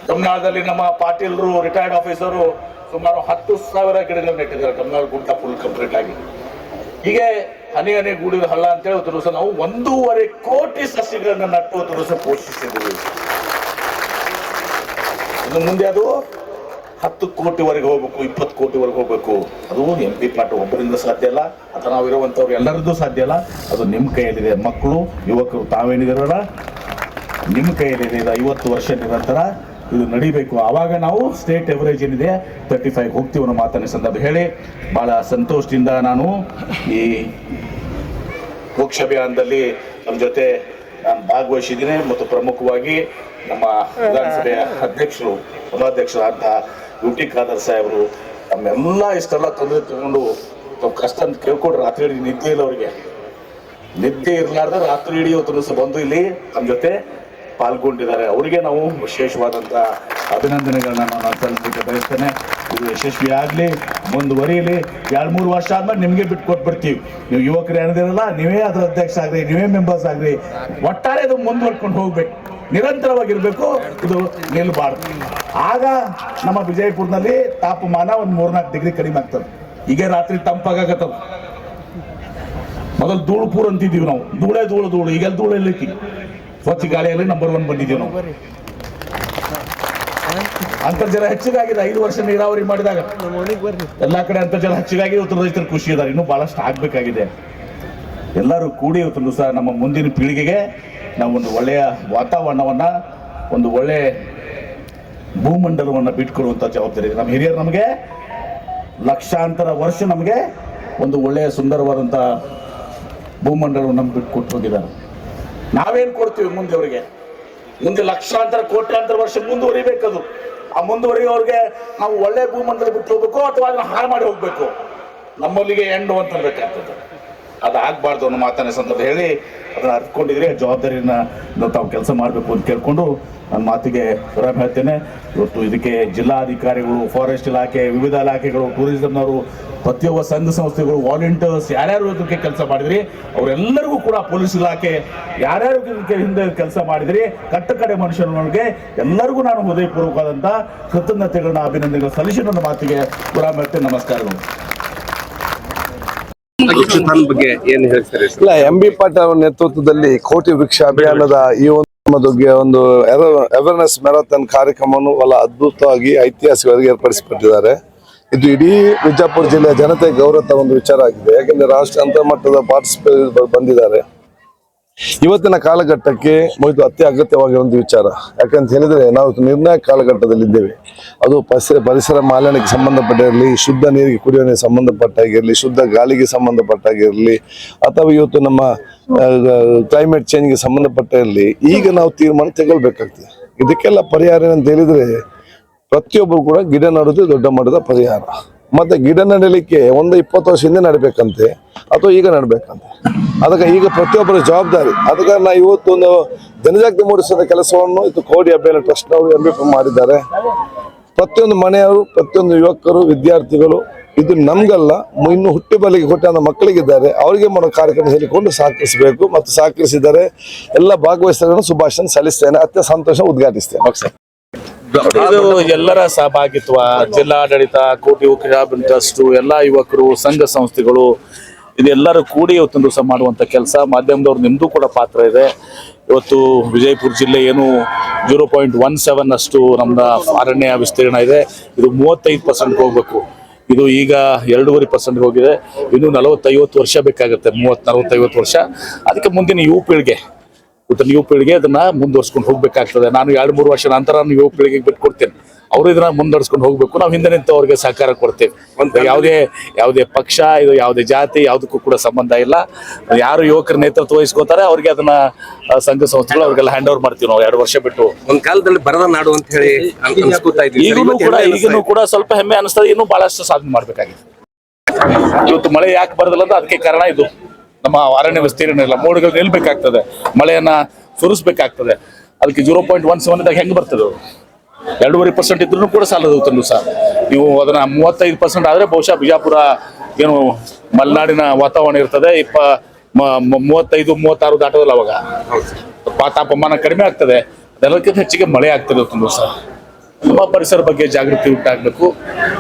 S11: ತಮಿಳುನಾಡಲ್ಲಿ ನಮ್ಮ ಪಾಟೀಲ್ರು, ರಿಟೈರ್ಡ್ ಆಫೀಸರು ಸುಮಾರು 10,000 ಗಿಡಗಳು ನೆಟ್ಟಿದ್ದಾರೆ. ತಮಿಳುನಾಡು ಗುಡ್ಡ ಫುಲ್ ಕಂಪ್ಲೀಟ್ ಆಗಿ. ಹೀಗೆ ಹನಿ ಹನಿ ಗೂಡಿದ ಹಳ್ಳ ಅಂತ ಹೇಳಿ ದಿವಸ ನಾವು 1.5 ಕೋಟಿ ಸಸಿಗಳನ್ನ ನಟ್ಟು ದಿವಸ ಪೋಷಿಸಿದ್ದೀವಿ. ಇನ್ನು ಮುಂದೆ ಅದು 10 ಕೋಟಿವರೆಗೆ ಹೋಗ್ಬೇಕು, 20 ಕೋಟಿವರೆಗೆ ಹೋಗ್ಬೇಕು. ಅದು MP ಪಾಟೀಲ್ ಒಬ್ಬರಿಂದ ಸಾಧ್ಯ ಅಲ್ಲ, ಅಥವಾ ನಾವು ಇರುವಂತವ್ರು ಎಲ್ಲರದ್ದು ಸಾಧ್ಯ ಅಲ್ಲ. ಅದು ನಿಮ್ಮ ಕೈಯಲ್ಲಿದೆ. ಮಕ್ಕಳು, ಯುವಕರು ತಾವೇನಿದಾರಲ್ಲ, ನಿಮ್ಮ ಕೈಯಲ್ಲಿದೆ. ಇದು 50 ವರ್ಷ ನಿರಂತರ ಇದು ನಡಿಬೇಕು. ಆವಾಗ ನಾವು ಸ್ಟೇಟ್ ಎವರೇಜ್ ಏನಿದೆ 35 ಹೋಗ್ತೀವಿ ಅನ್ನೋ ಮಾತನ್ನ ಸಂದರ್ಭ ಹೇಳಿ ಬಹಳ ಸಂತೋಷದಿಂದ ನಾನು ಈ ವೃಕ್ಷ ಅಭಿಯಾನದಲ್ಲಿ ನಮ್ಮ ಜೊತೆ ನಾನು ಭಾಗವಹಿಸಿದ್ದೀನಿ. ಮತ್ತು ಪ್ರಮುಖವಾಗಿ ನಮ್ಮ ವಿಧಾನಸಭೆಯ ಅಧ್ಯಕ್ಷರು, ಸಭಾಧ್ಯಕ್ಷರಾದ UT ಖಾದರ್ ಸಾಹೇಬರು ನಮ್ಮೆಲ್ಲ ಇಷ್ಟೆಲ್ಲ ತೊಂದರೆ ತಗೊಂಡು ಕಷ್ಟ ಅಂತ ಕೇಳ್ಕೊಡ್ರಿ. ರಾತ್ರಿ ಇಡೀ ನಿದ್ದೆ ಇಲ್ಲ ಅವರಿಗೆ, ನಿದ್ದೆ ಇರಲಾರ್ದ ರಾತ್ರಿ ಇಡೀ ಹೊತ್ತು ಬಂದು ಇಲ್ಲಿ ನಮ್ಮ ಜೊತೆ ಪಾಲ್ಗೊಂಡಿದ್ದಾರೆ. ಅವರಿಗೆ ನಾವು ವಿಶೇಷವಾದಂಥ ಅಭಿನಂದನೆಗಳನ್ನ ನಾನು ಸಲ್ಲಿಸಲಿಕ್ಕೆ ಬಯಸ್ತೇನೆ. ಇದು ಯಶಸ್ವಿ ಆಗಲಿ, ಮುಂದುವರಿಯಲಿ. 2-3 ವರ್ಷ ಆದ್ಮೇಲೆ ನಿಮಗೆ ಬಿಟ್ಟು ಕೊಟ್ಬಿಡ್ತೀವಿ. ನೀವು ಯುವಕರು ಏನಿದಿರಲ್ಲ, ನೀವೇ ಅದರ ಅಧ್ಯಕ್ಷ ಆಗ್ರಿ, ನೀವೇ ಮೆಂಬರ್ಸ್ ಆಗ್ರಿ. ಒಟ್ಟಾರೆ ಇದು ಮುಂದುವರ್ಕೊಂಡು ಹೋಗ್ಬೇಕು, ನಿರಂತರವಾಗಿರ್ಬೇಕು. ಇದು ನಿಲ್ಬಾರ್ದು. ಆಗ ನಮ್ಮ ವಿಜಯಪುರದಲ್ಲಿ ತಾಪಮಾನ ಒಂದು 3-4 ಡಿಗ್ರಿ ಕಡಿಮೆ ಆಗ್ತದೆ. ಈಗ ರಾತ್ರಿ ತಂಪಾಗತ್ತದ. ಮೊದಲು ಧೂಳುಪೂರ್ ಅಂತಿದ್ದೀವಿ ನಾವು, ಧೂಳು. ಈಗೆಲ್ಲ ಧೂಳು ಎಲ್ಲೈತಿ. ಸ್ವಚ್ಛ ಗಾಳಿಯಲ್ಲಿ ನಂಬರ್ 1 ಬಂದಿದ್ದೀವಿ ನಾವು. ಅಂತರ್ಜಲ ಹೆಚ್ಚಿಗಾಗಿದೆ. 5 ವರ್ಷ ನೀರಾವರಿ ಮಾಡಿದಾಗ ಎಲ್ಲಾ ಕಡೆ ಅಂತರ್ಜಲ ಹೆಚ್ಚಿಗಾಗಿ ಇವತ್ತು ರೈತರು ಖುಷಿ ಇದ್ದಾರೆ. ಇನ್ನೂ ಬಹಳಷ್ಟು ಆಗ್ಬೇಕಾಗಿದೆ. ಎಲ್ಲರೂ ಕೂಡಿ ಇವತ್ತು ಸಹ ನಮ್ಮ ಮುಂದಿನ ಪೀಳಿಗೆಗೆ ನಾವು ಒಂದು ಒಳ್ಳೆಯ ವಾತಾವರಣವನ್ನ, ಒಂದು ಒಳ್ಳೆ ಭೂಮಂಡಲವನ್ನ ಬಿಟ್ಕೊಡುವಂತ ಜವಾಬ್ದಾರಿ ಇದೆ. ನಮ್ಮ ಹಿರಿಯರು ನಮಗೆ ಲಕ್ಷಾಂತರ ವರ್ಷ ನಮಗೆ ಒಂದು ಒಳ್ಳೆಯ ಸುಂದರವಾದಂತ ಭೂಮಂಡಲವನ್ನು ನಮ್ಗೆ ಬಿಟ್ಕೊಟ್ಟು ಹೋಗಿದ್ದಾರೆ. ನಾವೇನ್ ಕೊಡ್ತೀವಿ ಮುಂದೆ ಅವರಿಗೆ? ಮುಂದೆ ಲಕ್ಷಾಂತರ ಕೋಟ್ಯಾಂತರ ವರ್ಷ ಮುಂದುವರಿಬೇಕದು. ಆ ಮುಂದುವರಿಯೋರಿಗೆ ನಾವು ಒಳ್ಳೆ ಭೂಮಂಡಲ ಬಿಟ್ಟು ಹೋಗ್ಬೇಕು ಅಥವಾ ಅದನ್ನ ಹಾಳು ಮಾಡಿ ಹೋಗ್ಬೇಕು. ನಮ್ಮಲ್ಲಿಗೆ ಎಂಡು ಅಂತ ಬೇಕಾಗ್ತದೆ. ಅದು ಆಗ್ಬಾರ್ದು ಅನ್ನೋ ಮಾತನ್ನ ಸಂದರ್ಭ ಹೇಳಿ ಅದನ್ನ ಅರ್ತ್ಕೊಂಡಿದ್ರೆ ಜವಾಬ್ದಾರಿನ ತಾವು ಕೆಲಸ ಮಾಡಬೇಕು ಅಂತ ಕೇಳ್ಕೊಂಡು ನನ್ನ ಮಾತಿಗೆ ವಿರಾಮ ಹೇಳ್ತೇನೆ. ಇವತ್ತು ಇದಕ್ಕೆ ಜಿಲ್ಲಾಧಿಕಾರಿಗಳು, ಫಾರೆಸ್ಟ್ ಇಲಾಖೆ, ವಿವಿಧ ಇಲಾಖೆಗಳು, ಟೂರಿಸಂನವರು, ಪ್ರತಿಯೊಬ್ಬ ಸಂಘ ಸಂಸ್ಥೆಗಳು, ವಾಲಂಟಿಯರ್ಸ್ ಯಾರ್ಯಾರು ಇದಕ್ಕೆ ಕೆಲಸ ಮಾಡಿದ್ರಿ ಅವರೆಲ್ಲರಿಗೂ ಕೂಡ, ಪೊಲೀಸ್ ಇಲಾಖೆ ಯಾರ್ಯಾರು ಇದಕ್ಕೆ ಹಿಂದೆ ಕೆಲಸ ಮಾಡಿದ್ರಿ, ಕಟ್ಟಕಡೆ ಮನುಷ್ಯರಿಗೆ ಎಲ್ಲರಿಗೂ ನಾನು ಹೃದಯಪೂರ್ವಕವಾದಂಥ ಕೃತಜ್ಞತೆಗಳನ್ನ, ಅಭಿನಂದನೆಗಳು ಸಲ್ಲಿಸಿ ನನ್ನ ಮಾತಿಗೆ ವಿರಾಮ ಹೇಳ್ತೇನೆ. ನಮಸ್ಕಾರಗಳು.
S10: ಇಲ್ಲ, MB ಪಾಟೀಲ್ ಅವರ ನೇತೃತ್ವದಲ್ಲಿ ಕೋಟಿ ವೃಕ್ಷ ಅಭಿಯಾನದ ಈ ಒಂದು ಅವೇರ್ನೆಸ್ ಮ್ಯಾರಥಾನ್ ಕಾರ್ಯಕ್ರಮವನ್ನು ಬಹಳ ಅದ್ಭುತವಾಗಿ ಐತಿಹಾಸಿಕವಾಗಿ ಏರ್ಪಡಿಸಿಕೊಟ್ಟಿದ್ದಾರೆ. ಇದು ಇಡೀ ವಿಜಯಪುರ ಜಿಲ್ಲೆಯ ಜನತೆ ಗೌರವ ಒಂದು ವಿಚಾರ ಆಗಿದೆ. ಯಾಕಂದ್ರೆ ರಾಷ್ಟ್ರ ಅಂತರ್ಮಟ್ಟದ ಪಾರ್ಟಿಸಿಪೇಟ್ ಬಂದಿದ್ದಾರೆ. ಇವತ್ತಿನ ಕಾಲಘಟ್ಟಕ್ಕೆ ಇದು ಅತಿ ಅಗತ್ಯವಾಗಿರುವಂತ ವಿಚಾರ. ಯಾಕಂತ ಹೇಳಿದ್ರೆ ನಾವು ನಿರ್ಣಾಯಕ ಕಾಲಘಟ್ಟದಲ್ಲಿ ಇದ್ದೇವೆ. ಅದು ಪರಿಸರ ಮಾಲಿನ್ಯಕ್ಕೆ ಸಂಬಂಧಪಟ್ಟಿರಲಿ, ಶುದ್ಧ ನೀರಿಗೆ ಕುಡಿಯುವ ನೀರಿಗೆ ಸಂಬಂಧಪಟ್ಟಾಗಿರಲಿ, ಶುದ್ಧ ಗಾಳಿಗೆ ಸಂಬಂಧಪಟ್ಟಾಗಿರಲಿ, ಅಥವಾ ಇವತ್ತು ನಮ್ಮ ಕ್ಲೈಮೇಟ್ ಚೇಂಜ್ಗೆ ಸಂಬಂಧಪಟ್ಟಿರಲಿ, ಈಗ ನಾವು ತೀರ್ಮಾನ ತಗೊಳ್ಬೇಕಾಗ್ತದೆ. ಇದಕ್ಕೆಲ್ಲ ಪರಿಹಾರ ಏನಂತ ಹೇಳಿದ್ರೆ ಪ್ರತಿಯೊಬ್ಬರು ಕೂಡ ಗಿಡ ನೆಡೋದು ದೊಡ್ಡ ಮಟ್ಟದ ಪರಿಹಾರ. ಮತ್ತೆ ಗಿಡ ನೆಡಲಿಕ್ಕೆ 20 ವರ್ಷ ಹಿಂದೆ ನಡಬೇಕಂತೆ ಅಥವಾ ಈಗ ನಡಬೇಕಂತೆ. ಅದಕ್ಕೆ ಈಗ ಪ್ರತಿಯೊಬ್ಬರ ಜವಾಬ್ದಾರಿ. ಅದಕ್ಕೆ ನಾ ಇವತ್ತು ಒಂದು ಜನಜಾಗೃತಿ ಮೂಡಿಸುವ ಕೆಲಸವನ್ನು ಇದು ಕೋಡಿ ಅಭಿಯಾನ ಟ್ರಸ್ಟ್ನವರು MB ಮಾಡಿದ್ದಾರೆ. ಪ್ರತಿಯೊಂದು ಮನೆಯವರು, ಪ್ರತಿಯೊಂದು ಯುವಕರು, ವಿದ್ಯಾರ್ಥಿಗಳು, ಇದು ನಮ್ಗಲ್ಲ, ಇನ್ನು ಹುಟ್ಟಿ ಬಲಿಗೆ ಕೊಟ್ಟ ಮಕ್ಕಳಿಗಿದ್ದಾರೆ, ಅವರಿಗೆ ಮಾಡೋ ಕಾರ್ಯಕ್ರಮ ಹೇಳಿಕೊಂಡು ಸಹಕರಿಸಬೇಕು. ಮತ್ತು ಸಹಕರಿಸಿದ್ದಾರೆ ಎಲ್ಲ ಭಾಗವಹಿಸಿದ ಶುಭಾಶಯ ಸಲ್ಲಿಸ್ತೇನೆ. ಅತ್ಯಂತ ಸಂತೋಷ ಉದ್ಘಾಟಿಸ್ತೇನೆ.
S11: ಇದು ಎಲ್ಲರ ಸಹಭಾಗಿತ್ವ, ಜಿಲ್ಲಾಡಳಿತ, ಕೋಟಿ ವೃಕ್ಷ ಟ್ರಸ್ಟ್, ಎಲ್ಲ ಯುವಕರು, ಸಂಘ ಸಂಸ್ಥೆಗಳು, ಇದೆಲ್ಲರೂ ಕೂಡಿ ಇವತ್ತೊಂದು ದಿವಸ ಮಾಡುವಂತ ಕೆಲಸ. ಮಾಧ್ಯಮದವ್ರು ನಿಮ್ದು ಕೂಡ ಪಾತ್ರ ಇದೆ. ಇವತ್ತು ವಿಜಯಪುರ ಜಿಲ್ಲೆ ಏನು 0.17 ಅಷ್ಟು ನಮ್ದ ಅರಣ್ಯ ವಿಸ್ತೀರ್ಣ ಇದೆ. ಇದು 35% ಹೋಗ್ಬೇಕು. ಇದು ಈಗ 2.5% ಹೋಗಿದೆ. ಇನ್ನು 40-50 ವರ್ಷ ಬೇಕಾಗುತ್ತೆ, 30-40-50 ವರ್ಷ. ಅದಕ್ಕೆ ಮುಂದಿನ ಯುವ ಪೀಳಿಗೆ ಅದನ್ನ ಮುಂದುವರ್ಸ್ಕೊಂಡು ಹೋಗ್ಬೇಕಾಗ್ತದೆ. ನಾನು 2-3 ವರ್ಷ ನಂತರ ಯುವ ಪೀಳಿಗೆಗೆ ಬಿಟ್ಕೊಡ್ತೇನೆ. ಅವರು ಇದನ್ನ ಮುಂದುವರ್ಸ್ಕೊಂಡು ಹೋಗ್ಬೇಕು. ನಾವು ಹಿಂದೆ ನಿಂತು ಅವ್ರಿಗೆ ಸಹಕಾರ ಕೊಡ್ತೇವೆ. ಯಾವುದೇ ಪಕ್ಷ, ಇದು ಯಾವುದೇ ಜಾತಿ, ಯಾವುದಕ್ಕೂ ಕೂಡ ಸಂಬಂಧ ಇಲ್ಲ. ಯಾರು ಯುವಕರ ನೇತೃತ್ವ ವಹಿಸ್ಕೋತಾರೆ ಅವ್ರಿಗೆ ಅದನ್ನ ಸಂಘ ಸಂಸ್ಥೆಗಳು ಅವ್ರಿಗೆಲ್ಲ ಹ್ಯಾಂಡ್ ಓವರ್ ಮಾಡ್ತೀವಿ ನಾವು 2 ವರ್ಷ ಬಿಟ್ಟು.
S12: ಒಂದ್ ಕಾಲದಲ್ಲಿ ಬರದ ನಾಡು ಅಂತ ಹೇಳಿ
S11: ಈಗಲೂ ಕೂಡ ಸ್ವಲ್ಪ ಹೆಮ್ಮೆ ಅನಿಸ್ತದೆ. ಇನ್ನೂ ಬಹಳಷ್ಟು ಸಾಧನೆ ಮಾಡ್ಬೇಕಾಗಿದೆ. ಇವತ್ತು ಮಳೆ ಯಾಕೆ ಬರೋದಿಲ್ಲ ಅಂದ್ರೆ ಅದಕ್ಕೆ ಕಾರಣ ಇದು. ನಮ್ಮ ಅರಣ್ಯ ವಿಸ್ತೀರ್ಣ ಇಲ್ಲ, ಮೋಡಗಳು ನಿಲ್ಬೇಕಾಗ್ತದೆ, ಮಳೆಯನ್ನ ಸುರಿಸ್ಬೇಕಾಗ್ತದೆ. ಅದಕ್ಕೆ 0.17 ಹೆಂಗ್ ಬರ್ತದೆ? 2.5% ಇದ್ರೂ ಕೂಡ ಸಾಲದು ಸರ್. ನೀವು ಅದನ್ನ 35% ಆದ್ರೆ ಬಹುಶಃ ಬಿಜಾಪುರ ಏನು ಮಲೆನಾಡಿನ ವಾತಾವರಣ ಇರ್ತದೆ. 35-36 ದಾಟೋದಿಲ್ಲ. ಅವಾಗ ತಾಪಮಾನ ಕಡಿಮೆ ಆಗ್ತದೆ, ಅದೆಲ್ಲಕ್ಕಿಂತ ಹೆಚ್ಚಿಗೆ ಮಳೆ ಆಗ್ತದೆ ಸರ್. ನಮ್ಮ ಪರಿಸರ ಬಗ್ಗೆ ಜಾಗೃತಿ ಉಂಟಾಗಬೇಕು,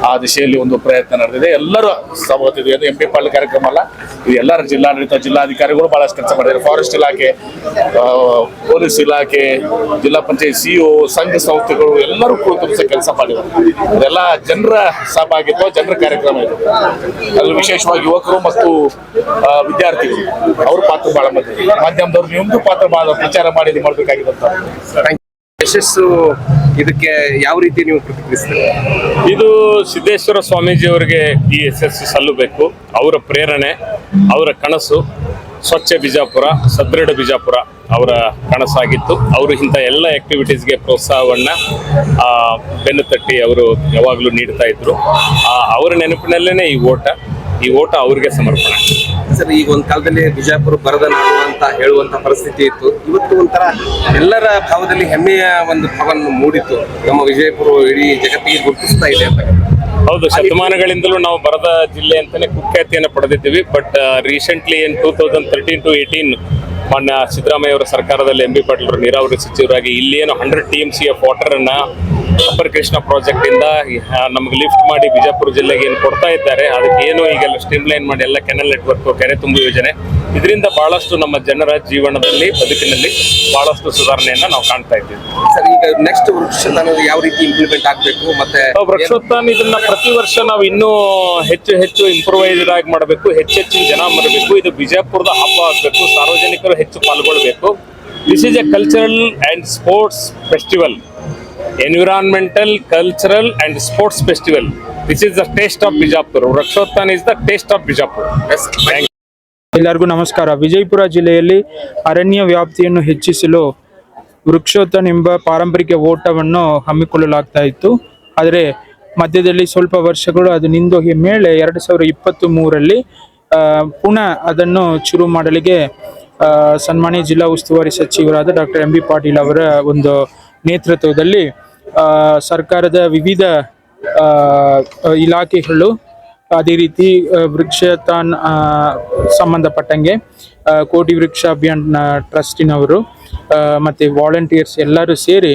S11: ಆ ದಿಶೆಯಲ್ಲಿ ಒಂದು ಪ್ರಯತ್ನ ನಡೆದಿದೆ. ಎಲ್ಲರೂ ಸಹಮತ ಇದೆ. MP ಪಾಟೀಲ್ ಕಾರ್ಯಕ್ರಮ ಅಲ್ಲ, ಇದು ಎಲ್ಲರ ಜಿಲ್ಲಾಡಳಿತ, ಜಿಲ್ಲಾಧಿಕಾರಿಗಳು ಬಹಳಷ್ಟು ಕೆಲಸ ಮಾಡಿದ್ದಾರೆ. ಫಾರೆಸ್ಟ್ ಇಲಾಖೆ, ಪೊಲೀಸ್ ಇಲಾಖೆ, ಜಿಲ್ಲಾ ಪಂಚಾಯತ್ CO, ಸಂಘ ಸಂಸ್ಥೆಗಳು ಎಲ್ಲರೂ ಕೂತು ಕೆಲಸ ಮಾಡಿದ್ದಾರೆ. ಇದೆಲ್ಲ ಜನರ ಸಹಭಾಗಿತ್ವ, ಜನರ ಕಾರ್ಯಕ್ರಮ ಇದೆ. ಅಲ್ಲಿ ವಿಶೇಷವಾಗಿ ಯುವಕರು ಮತ್ತು ವಿದ್ಯಾರ್ಥಿಗಳು ಅವ್ರ ಪಾತ್ರ ಬಹಳ ಮಾಧ್ಯಮದವ್ರು ನಿಮ್ದು ಪಾತ್ರ ಬಹಳ ಪ್ರಚಾರ ಮಾಡಿ ಇದು ಮಾಡಬೇಕಾಗಿದೆ ಅಂತ.
S12: ಯಶಸ್ಸು ಇದಕ್ಕೆ ಯಾವ ರೀತಿ ನೀವು ಪ್ರತಿಕ್ರಿಯಿಸ್ತೀರಿ?
S8: ಇದು ಸಿದ್ದೇಶ್ವರ ಸ್ವಾಮೀಜಿ ಅವರಿಗೆ ಈ ಯಶಸ್ಸು ಸಲ್ಲಬೇಕು. ಅವರ ಪ್ರೇರಣೆ, ಅವರ ಕನಸು ಸ್ವಚ್ಛ ಬಿಜಾಪುರ, ಸದೃಢ ಬಿಜಾಪುರ ಅವರ ಕನಸಾಗಿತ್ತು. ಅವರು ಇಂಥ ಎಲ್ಲ ಆಕ್ಟಿವಿಟೀಸ್ಗೆ ಪ್ರೋತ್ಸಾಹವನ್ನ ಬೆನ್ನು ತಟ್ಟಿ ಅವರು ಯಾವಾಗಲೂ ನೀಡ್ತಾ ಇದ್ರು. ಅವರ ನೆನಪಿನಲ್ಲೇನೆ ಈ ಓಟ ಅವ್ರಿಗೆ ಸಮರ್ಪಣೆ.
S12: ಸರ್, ಈಗ ಒಂದ್ ಕಾಲದಲ್ಲಿ ಬಿಜಾಪುರ ಬರದ ನಾಡು ಅಂತ ಹೇಳುವಂತ ಪರಿಸ್ಥಿತಿ ಇತ್ತು. ಇವತ್ತು ಒಂಥರ ಎಲ್ಲರ ಭಾವದಲ್ಲಿ ಹೆಮ್ಮೆಯ ಒಂದು ಭಾವವನ್ನು ಮೂಡಿತ್ತು. ನಮ್ಮ ವಿಜಯಪುರ ಇಡೀ ಜಗತ್ತಿಗೆ ಗುರುತಿಸ್ತಾ ಇದೆ ಅಂತ.
S8: ಹೌದು, ಶತಮಾನಗಳಿಂದಲೂ ನಾವು ಬರದ ಜಿಲ್ಲೆ ಅಂತಾನೆ ಕುಖ್ಯಾತಿಯನ್ನು ಪಡೆದಿದ್ದೀವಿ. ಬಟ್ ರೀಸೆಂಟ್ಲಿ 2013-18 ಮಾನ್ಯ ಸಿದ್ದರಾಮಯ್ಯ ಅವರ ಸರ್ಕಾರದಲ್ಲಿ MP ಪಾಟೀಲ್ ಅವರು ನೀರಾವರಿ ಸಚಿವರಾಗಿ ಇಲ್ಲಿ ಏನು 100 TMC ಆಫ್ ವಾಟರ್ ಅನ್ನ ಅಪ್ಪರ್ ಕೃಷ್ಣ ಪ್ರಾಜೆಕ್ಟ್ ಇಂದ ನಮಗೆ ಲಿಫ್ಟ್ ಮಾಡಿ ಬಿಜಾಪುರ ಜಿಲ್ಲೆಗೆ ಏನು ಕೊಡ್ತಾ ಇದ್ದಾರೆ, ಅದಕ್ಕೆ ಏನು ಈಗೆಲ್ಲ ಸ್ಟ್ರೀಮ್ ಲೈನ್ ಮಾಡಿ ಎಲ್ಲ ಕೆನಲ್ ನೆಟ್ವರ್ಕ್, ಕೆರೆ ತುಂಬು ಯೋಜನೆ, ಇದರಿಂದ ಬಹಳಷ್ಟು ನಮ್ಮ ಜನರ ಜೀವನದಲ್ಲಿ, ಬದುಕಿನಲ್ಲಿ ಬಹಳಷ್ಟು ಸುಧಾರಣೆಯನ್ನ ನಾವು ಕಾಣ್ತಾ ಇದ್ದೀವಿ.
S12: ಸರ್, ಈಗ ನೆಕ್ಸ್ಟ್ ವೃಕ್ಷೋತ್ಥಾನ ಯಾವ ರೀತಿ ಇಂಪ್ಲಿಮೆಂಟ್ ಆಗಬೇಕು? ಮತ್ತೆ
S8: ವೃಕ್ಷೋತ್ಥಾನ ಇದನ್ನ ಪ್ರತಿ ವರ್ಷ ನಾವು ಇನ್ನೂ ಹೆಚ್ಚು ಇಂಪ್ರೂವೈಸ್ಡ್ ಆಗಿ ಮಾಡಬೇಕು, ಹೆಚ್ಚಿನ ಜನ ಮರಬೇಕು. ಇದು ಬಿಜಾಪುರದ ಹಬ್ಬ ಆಗಬೇಕು, ಸಾರ್ವಜನಿಕರು ಹೆಚ್ಚು ಪಾಲ್ಗೊಳ್ಬೇಕು. This is a cultural and sports festival, environmental, cultural and sports festival. This is the taste of Bijapur. Vrukshothana is the taste of Bijapur.
S13: ಎಲ್ಲರಿಗೂ ನಮಸ್ಕಾರ. ವಿಜಯಪುರ ಜಿಲ್ಲೆಯಲ್ಲಿ ಅರಣ್ಯ ವ್ಯಾಪ್ತಿಯನ್ನು ಹೆಚ್ಚಿಸಲು ವೃಕ್ಷೋತ್ಥಾನ ಎಂಬ ಪಾರಂಪರಿಕ ಓಟವನ್ನು ಹಮ್ಮಿಕೊಳ್ಳಲಾಗ್ತಾ ಇತ್ತು. ಆದರೆ ಮಧ್ಯದಲ್ಲಿ ಸ್ವಲ್ಪ ವರ್ಷಗಳು ಅದು ನಿಂದೋಗಿ ಮೇಲೆ 2023ರಲ್ಲಿ ಪುನಃ ಅದನ್ನು ಶುರು ಮಾಡಲಿಗೆ ಸನ್ಮಾನ್ಯ ಜಿಲ್ಲಾ ಉಸ್ತುವಾರಿ ಸಚಿವರಾದ ಡಾಕ್ಟರ್ MP ಪಾಟೀಲ್ ಅವರ ಒಂದು ನೇತೃತ್ವದಲ್ಲಿ ಸರ್ಕಾರದ ವಿವಿಧ ಇಲಾಖೆಗಳು, ಅದೇ ರೀತಿ ವೃಕ್ಷೋತ್ಥಾನ ಸಂಬಂಧಪಟ್ಟಂಗೆ ಕೋಟಿ ವೃಕ್ಷ ಅಭಿಯಾನ ಟ್ರಸ್ಟಿನವರು ಮತ್ತು ವಾಲಂಟಿಯರ್ಸ್ ಎಲ್ಲರೂ ಸೇರಿ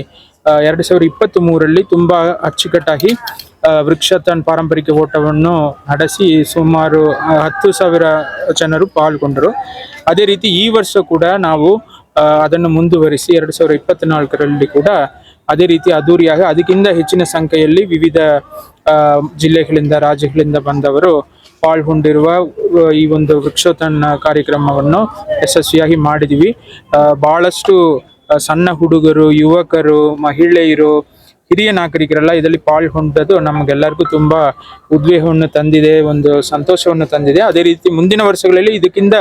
S13: 2023ರಲ್ಲಿ ತುಂಬ ಅಚ್ಚುಕಟ್ಟಾಗಿ ವೃಕ್ಷೋತ್ಥಾನ ಪಾರಂಪರಿಕ ಓಟವನ್ನು ನಡೆಸಿ ಸುಮಾರು 10,000 ಜನರು ಪಾಲ್ಗೊಂಡರು. ಅದೇ ರೀತಿ ಈ ವರ್ಷ ಕೂಡ ನಾವು ಅದನ್ನು ಮುಂದುವರಿಸಿ 2024ರಲ್ಲಿ ಕೂಡ ಅದೇ ರೀತಿ ಅದ್ದೂರಿಯಾಗಿ ಅದಕ್ಕಿಂತ ಹೆಚ್ಚಿನ ಸಂಖ್ಯೆಯಲ್ಲಿ ವಿವಿಧ ಜಿಲ್ಲೆಗಳಿಂದ, ರಾಜ್ಯಗಳಿಂದ ಬಂದವರು ಪಾಲ್ಗೊಂಡಿರುವ ಈ ಒಂದು ವೃಕ್ಷೋತ್ಥಾನ ಕಾರ್ಯಕ್ರಮವನ್ನು ಯಶಸ್ವಿಯಾಗಿ ಮಾಡಿದ್ವಿ. ಬಹಳಷ್ಟು ಸಣ್ಣ ಹುಡುಗರು, ಯುವಕರು, ಮಹಿಳೆಯರು, ಹಿರಿಯ ನಾಗರಿಕರೆಲ್ಲ ಇದರಲ್ಲಿ ಪಾಲ್ಗೊಂಡದ್ದು ನಮಗೆಲ್ಲರಿಗೂ ತುಂಬ ಉದ್ವೇಗವನ್ನು ತಂದಿದೆ, ಒಂದು ಸಂತೋಷವನ್ನು ತಂದಿದೆ. ಅದೇ ರೀತಿ ಮುಂದಿನ ವರ್ಷಗಳಲ್ಲಿ ಇದಕ್ಕಿಂತ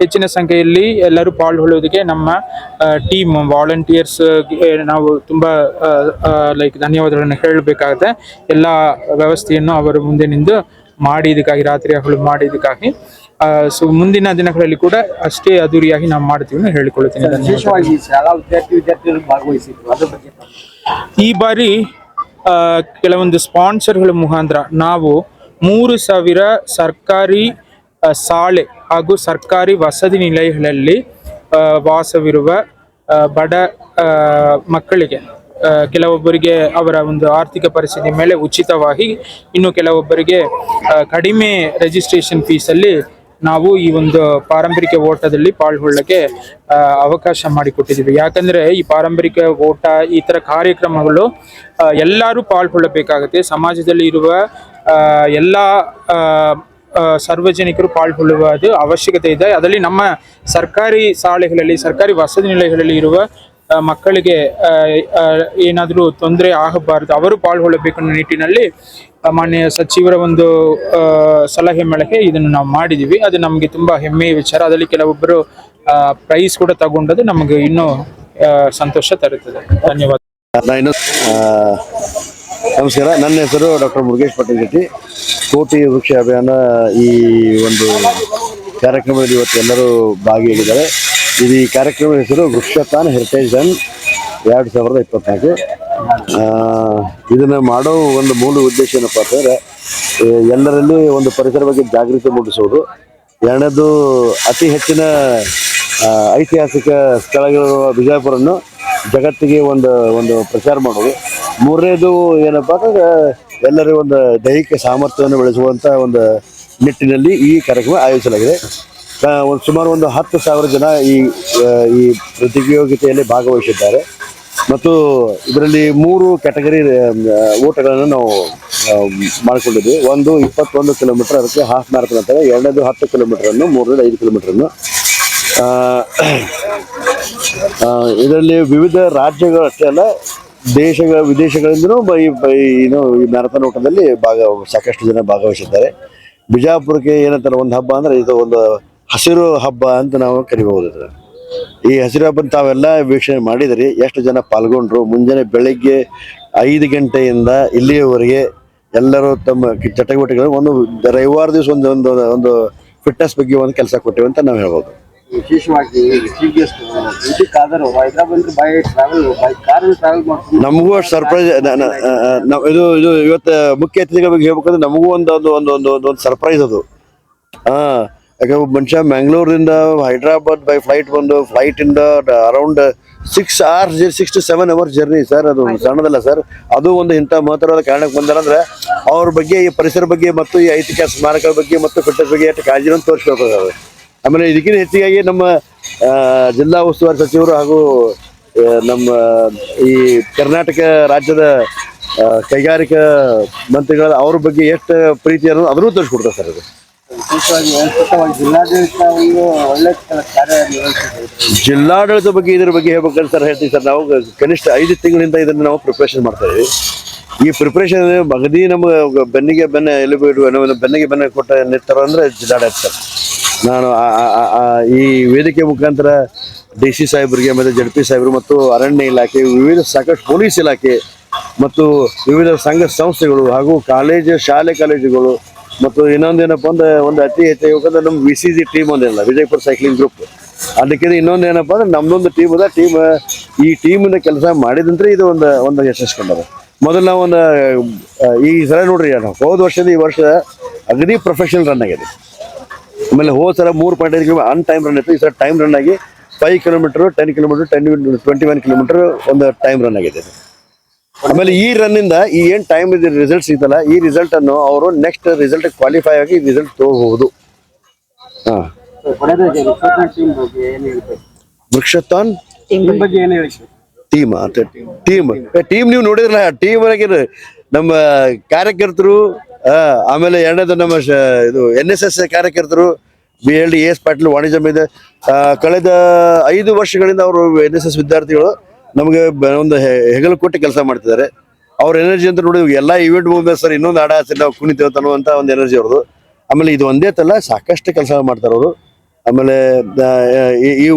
S13: ಹೆಚ್ಚಿನ ಸಂಖ್ಯೆಯಲ್ಲಿ ಎಲ್ಲರೂ ಪಾಲ್ಗೊಳ್ಳೋದಕ್ಕೆ ನಮ್ಮ ಟೀಮ್ ವಾಲಂಟಿಯರ್ಸ್ ನಾವು ತುಂಬ ಧನ್ಯವಾದಗಳನ್ನು ಹೇಳಬೇಕಾಗುತ್ತೆ. ಎಲ್ಲ ವ್ಯವಸ್ಥೆಯನ್ನು ಅವರು ಮುಂದೆ ನಿಂತು ಮಾಡಿದ್ದಕ್ಕಾಗಿ, ರಾತ್ರಿ ಹಗಲು ಮಾಡಿದ್ದಕ್ಕಾಗಿ. ಸೊ ಮುಂದಿನ ದಿನಗಳಲ್ಲಿ ಕೂಡ ಅಷ್ಟೇ ಅದ್ದೂರಿಯಾಗಿ ನಾವು ಮಾಡ್ತೀವಿ ಅಂತ ಹೇಳಿಕೊಳ್ಳುತ್ತೇನೆ.
S4: ವಿಶೇಷವಾಗಿ ಶಾಲಾ ವಿದ್ಯಾರ್ಥಿಗಳು ಭಾಗವಹಿಸಿದ್ರು, ಅದ್ರ ಬಗ್ಗೆ
S13: ಈ ಬಾರಿ ಕೆಲವೊಂದು ಸ್ಪಾನ್ಸರ್ಗಳ ಮುಖಾಂತರ ನಾವು 3,000 ಸರ್ಕಾರಿ ಶಾಲೆ ಹಾಗೂ ಸರ್ಕಾರಿ ವಸತಿ ನಿಲಯಗಳಲ್ಲಿ ವಾಸವಿರುವ ಬಡ ಮಕ್ಕಳಿಗೆ, ಕೆಲವೊಬ್ಬರಿಗೆ ಅವರ ಒಂದು ಆರ್ಥಿಕ ಪರಿಸ್ಥಿತಿ ಮೇಲೆ ಉಚಿತವಾಗಿ, ಇನ್ನು ಕೆಲವೊಬ್ಬರಿಗೆ ಕಡಿಮೆ ರಿಜಿಸ್ಟ್ರೇಷನ್ ಫೀಸಲ್ಲಿ ನಾವು ಈ ಒಂದು ಪಾರಂಪರಿಕ ಓಟದಲ್ಲಿ ಪಾಲ್ಗೊಳ್ಳಕ್ಕೆ ಅವಕಾಶ ಮಾಡಿಕೊಟ್ಟಿದ್ದೀವಿ. ಯಾಕಂದರೆ ಈ ಪಾರಂಪರಿಕ ಓಟ, ಈ ಥರ ಕಾರ್ಯಕ್ರಮಗಳು ಎಲ್ಲರೂ ಪಾಲ್ಗೊಳ್ಳಬೇಕಾಗುತ್ತೆ. ಸಮಾಜದಲ್ಲಿ ಇರುವ ಎಲ್ಲ ಸಾರ್ವಜನಿಕರು ಪಾಲ್ಗೊಳ್ಳುವುದು ಅವಶ್ಯಕತೆ ಇದೆ. ಅದರಲ್ಲಿ ನಮ್ಮ ಸರ್ಕಾರಿ ಶಾಲೆಗಳಲ್ಲಿ, ಸರ್ಕಾರಿ ವಸತಿ ನಿಲಯಗಳಲ್ಲಿ ಇರುವ ಮಕ್ಕಳಿಗೆ ಏನಾದರೂ ತೊಂದರೆ ಆಗಬಾರದು, ಅವರು ಪಾಲ್ಗೊಳ್ಳಬೇಕು ಅನ್ನೋ ನಿಟ್ಟಿನಲ್ಲಿ ಮಾನ್ಯ ಸಚಿವರ ಒಂದು ಸಲಹೆ ಮೇಳಕ್ಕೆ ಇದನ್ನು ನಾವು ಮಾಡಿದ್ದೀವಿ. ಅದು ನಮಗೆ ತುಂಬ ಹೆಮ್ಮೆಯ ವಿಚಾರ. ಅದರಲ್ಲಿ ಕೆಲವೊಬ್ಬರು ಪ್ರೈಸ್ ಕೂಡ ತಗೊಂಡದ್ದು ನಮಗೆ ಇನ್ನೂ ಸಂತೋಷ ತರುತ್ತದೆ. ಧನ್ಯವಾದ.
S14: ನಮಸ್ಕಾರ, ನನ್ನ ಹೆಸರು ಡಾಕ್ಟರ್ ಮುರುಗೇಶ್ ಪಾಟೀಲ್ ಶೆಟ್ಟಿ. ಕೋಟಿ ವೃಕ್ಷ ಅಭಿಯಾನ ಈ ಒಂದು ಕಾರ್ಯಕ್ರಮದಲ್ಲಿ ಇವತ್ತು ಎಲ್ಲರೂ ಭಾಗಿಯಾಗಿದ್ದಾರೆ. ಈ ಕಾರ್ಯಕ್ರಮದ ಹೆಸರು ವೃಕ್ಷತಾನ್ ಹೆರಿಟೇಜ್ ರನ್ 2024. ಇದನ್ನು ಮಾಡೋ ಒಂದು ಮೂಲ ಉದ್ದೇಶ ಏನಪ್ಪ ಅಂತಂದರೆ ಎಲ್ಲರಲ್ಲಿ ಒಂದು ಪರಿಸರ ಬಗ್ಗೆ ಜಾಗೃತಿ ಮೂಡಿಸೋದು. ಎರಡನೇದು ಅತಿ ಹೆಚ್ಚಿನ ಐತಿಹಾಸಿಕ ಸ್ಥಳಗಳು ಬಿಜಾಪುರನ್ನು ಜಗತ್ತಿಗೆ ಒಂದು ಪ್ರಚಾರ ಮಾಡೋದು. ಮೂರನೇದು ಏನಪ್ಪಾ ಅಂತಂದ್ರೆ ಎಲ್ಲರೂ ಒಂದು ದೈಹಿಕ ಸಾಮರ್ಥ್ಯವನ್ನು ಬೆಳೆಸುವಂಥ ಒಂದು ನಿಟ್ಟಿನಲ್ಲಿ ಈ ಕಾರ್ಯಕ್ರಮ ಆಯೋಜಿಸಲಾಗಿದೆ. ಸುಮಾರು 10,000 ಜನ ಈ ಪ್ರತಿಯೋಗಿತೆಯಲ್ಲಿ ಭಾಗವಹಿಸಿದ್ದಾರೆ ಮತ್ತು ಇದರಲ್ಲಿ 3 ಕ್ಯಾಟಗರಿ ಓಟಗಳನ್ನು ನಾವು ಮಾಡಿಕೊಂಡಿದ್ವಿ. ಒಂದು 21 ಕಿಲೋಮೀಟರ್, ಅದಕ್ಕೆ ಹಾಫ್ ಮ್ಯಾರಥಾನ್ ಅಂತಾರೆ. ಎರಡನೇದು 10 ಕಿಲೋಮೀಟರನ್ನು, ಮೂರನೇದು 5 ಕಿಲೋಮೀಟರನ್ನು. ಇದರಲ್ಲಿ ವಿವಿಧ ರಾಜ್ಯಗಳು ಅಷ್ಟೇ ಅಲ್ಲ, ವಿದೇಶಗಳಿಂದಲೂ ಈ ಮ್ಯಾರಥಾನ್ ಓಟದಲ್ಲಿ ಸಾಕಷ್ಟು ಜನ ಭಾಗವಹಿಸಿದ್ದಾರೆ. ಬಿಜಾಪುರಕ್ಕೆ ಏನಂತಾರೆ ಒಂದು ಹಬ್ಬ ಅಂದರೆ ಇದು ಒಂದು ಹಸಿರು ಹಬ್ಬ ಅಂತ ನಾವು ಕರಿಬಹುದು. ಈ ಹಸಿರು ಹಬ್ಬನ ತಾವೆಲ್ಲ ವೀಕ್ಷಣೆ ಮಾಡಿದಿರಿ. ಎಷ್ಟು ಜನ ಪಾಲ್ಗೊಂಡ್ರು. ಮುಂಜಾನೆ ಬೆಳಗ್ಗೆ 5 ಗಂಟೆಯಿಂದ ಇಲ್ಲಿಯವರೆಗೆ ಎಲ್ಲರೂ ತಮ್ಮ ಚಟುವಟಿಕೆಗಳು ಒಂದು ರವಿವಾರ ದಿವಸ ಒಂದು ಫಿಟ್ನೆಸ್ ಬಗ್ಗೆ ಒಂದು ಕೆಲಸ ಕೊಟ್ಟೇವೆ ಅಂತ ನಾವು ಹೇಳ್ಬೋದು.
S4: ವಿಶೇಷವಾಗಿ
S14: ನಮಗೂ ಅಷ್ಟು ಸರ್ಪ್ರೈಸ್. ಇದು ಇವತ್ತು ಮುಖ್ಯ ಅತಿಥಿಗಳ ಬಗ್ಗೆ ಹೇಳ್ಬೇಕಂದ್ರೆ ನಮಗೂ ಒಂದು ಸರ್ಪ್ರೈಸ್ ಅದು. ಯಾಕಂದ್ರೆ ಮನುಷ್ಯ ಮ್ಯಾಂಗ್ಳೂರಿಂದ ಹೈದ್ರಾಬಾದ್ ಬೈ ಫ್ಲೈಟ್ ಬಂದು ಫ್ಲೈಟಿಂದ around 6 to 7 hours journey sir. ಅದು ಸಣ್ಣದಲ್ಲ ಸರ್. ಅದು ಒಂದು ಇಂಥ ಮಹತ್ತರವಾದ ಕಾರಣಕ್ಕೆ ಬಂದಾರಂದ್ರೆ ಅವ್ರ ಬಗ್ಗೆ, ಈ ಪರಿಸರ ಬಗ್ಗೆ ಮತ್ತು ಈ ಐತಿಹಾಸಿಕ ಸ್ಮಾರಕಗಳ ಬಗ್ಗೆ ಮತ್ತು ಫಿಟ್ನೆಸ್ ಬಗ್ಗೆ ಎಷ್ಟು ಕಾಳಜಿನ ತೋರಿಸ್ಬೇಕಾದ್ರೆ. ಆಮೇಲೆ ಇದಕ್ಕಿಂತ ಹೆಚ್ಚಿಗಾಗಿ ನಮ್ಮ ಜಿಲ್ಲಾ ಉಸ್ತುವಾರಿ ಸಚಿವರು ಹಾಗೂ ನಮ್ಮ ಈ ಕರ್ನಾಟಕ ರಾಜ್ಯದ ಕೈಗಾರಿಕಾ ಮಂತ್ರಿಗಳ ಅವ್ರ ಬಗ್ಗೆ ಎಷ್ಟು ಪ್ರೀತಿ ಅನ್ನೋದು ಅದನ್ನು ತೋರಿಸ್ಕೊಡ್ತಾರೆ ಸರ್. ಅದು
S4: ಜಿಲ್ಲಾಡಳಿತ ಒಂದು ಒಳ್ಳೆ ಕಾರ್ಯ
S14: ಜಿಲ್ಲಾಡಳಿತ ಬಗ್ಗೆ ಇದ್ರ ಬಗ್ಗೆ ಹೇಳ್ಬೇಕಂತ ಸರ್ ಹೇಳ್ತೀವಿ ಸರ್. ನಾವು ಕನಿಷ್ಠ 5 ತಿಂಗಳಿಂದ ಇದನ್ನು ನಾವು ಪ್ರಿಪ್ರೇಷನ್ ಮಾಡ್ತಾ ಇದೀವಿ. ಈ ಪ್ರಿಪ್ರೇಷನ್ ಅಗದಿ ನಮ್ಮ ಬೆನ್ನಿಗೆ ಬೆನ್ನೆ ಕೊಟ್ಟ ನಿಂತಾರ ಅಂದ್ರೆ ಜಿಲ್ಲಾಡಳಿತ ಸರ್. ನಾನು ಈ ವೇದಿಕೆ ಮುಖಾಂತರ DC ಸಾಹೇಬರಿಗೆ ಮತ್ತು ZP ಸಾಹೇಬರು ಮತ್ತು ಅರಣ್ಯ ಇಲಾಖೆ, ವಿವಿಧ ಸಾಕಷ್ಟು ಪೊಲೀಸ್ ಇಲಾಖೆ ಮತ್ತು ವಿವಿಧ ಸಂಘ ಸಂಸ್ಥೆಗಳು ಹಾಗೂ ಶಾಲೆ ಕಾಲೇಜುಗಳು ಮತ್ತು ಇನ್ನೊಂದೇನಪ್ಪ ಅಂದ್ರೆ ಒಂದು ಅತಿ ಹೆಚ್ಚು ನಮ್ಮ VCG ಟೀಮ್ ಒಂದಿಲ್ಲ, ವಿಜಯಪುರ ಸೈಕ್ಲಿಂಗ್ ಗ್ರೂಪ್. ಅದಕ್ಕಿಂತ ಇನ್ನೊಂದೇನಪ್ಪ ಅಂದ್ರೆ ನಮ್ದೊಂದು ಟೀಮ್ ಅದ. ಈ ಟೀಮಿಂದ ಕೆಲಸ ಮಾಡಿದಂದ್ರೆ ಇದು ಒಂದು ಯಶಸ್ಕೊಂಡದ. ಮೊದಲು ನಾವು ಈ ಸಲ ನೋಡ್ರಿ, ಹೋದ ವರ್ಷದ ಈ ವರ್ಷ ಅಗದಿ ಪ್ರೊಫೆಷನಲ್ ರನ್ ಆಗಿದೆ. ಆಮೇಲೆ ಹೋದ ಸಲ 3.5 ಕಿಲೋಮೀಟರ್ ಅನ್ ಟೈಮ್ ರನ್ ಇತ್ತು. ಈ ಸಲ ಟೈಮ್ ರನ್ ಆಗಿ 5 ಕಿಲೋಮೀಟರ್, 10 ಕಿಲೋಮೀಟರ್, 21 ಕಿಲೋಮೀಟರ್ ಒಂದು ಟೈಮ್ ರನ್ ಆಗಿದೆ. ಆಮೇಲೆ ಈ ರನ್ನಿಂದ ಈ ಏನು ಟೈಮ್ ರಿಸಲ್ಟ್ ಸಿಗ್ತಲ್ಲ, ಈ ರಿಸಲ್ಟ್ ಅನ್ನು ಅವರು ನೆಕ್ಸ್ಟ್ ರಿಸಲ್ಟ್ ಕ್ವಾಲಿಫೈ ಆಗಿ ರಿಸಲ್ಟ್ ತಗೋಬಹುದು. ವೃಕ್ಷತಾನ್ ಟೀಮ್ ನೀವು ನೋಡಿದ್ರಲ್ಲ, ಟೀಮ್ ಒಳಗೆ ನಮ್ಮ ಕಾರ್ಯಕರ್ತರು, ಆಮೇಲೆ ಎರಡನೇದು ನಮ್ಮ ಇದು NSS ಕಾರ್ಯಕರ್ತರು, BLD AS ಪಾಟೀಲ್ ವಾಣಿಜ್ಯ ಮೇಲೆ ಕಳೆದ 5 ವರ್ಷಗಳಿಂದ ಅವರು NSS ವಿದ್ಯಾರ್ಥಿಗಳು ನಮಗೆ ಒಂದು ಹೆಗಲು ಕೊಟ್ಟು ಕೆಲಸ ಮಾಡ್ತಿದ್ದಾರೆ. ಅವ್ರ ಎನರ್ಜಿ ಅಂತ ನೋಡಿ ಎಲ್ಲ ಇವೆಂಟ್ ಮುಗಿದ ಸರ್ ಇನ್ನೊಂದು ಹಾಡ ನಾವು ಕುಣಿತೇವೆ ಅನ್ನುವಂಥ ಒಂದು ಎನರ್ಜಿ ಅವ್ರದ್ದು. ಆಮೇಲೆ ಇದು ಒಂದೇ ತಲ್ಲ ಸಾಕಷ್ಟು ಕೆಲಸ ಮಾಡ್ತಾರೆ ಅವರು. ಆಮೇಲೆ ಈ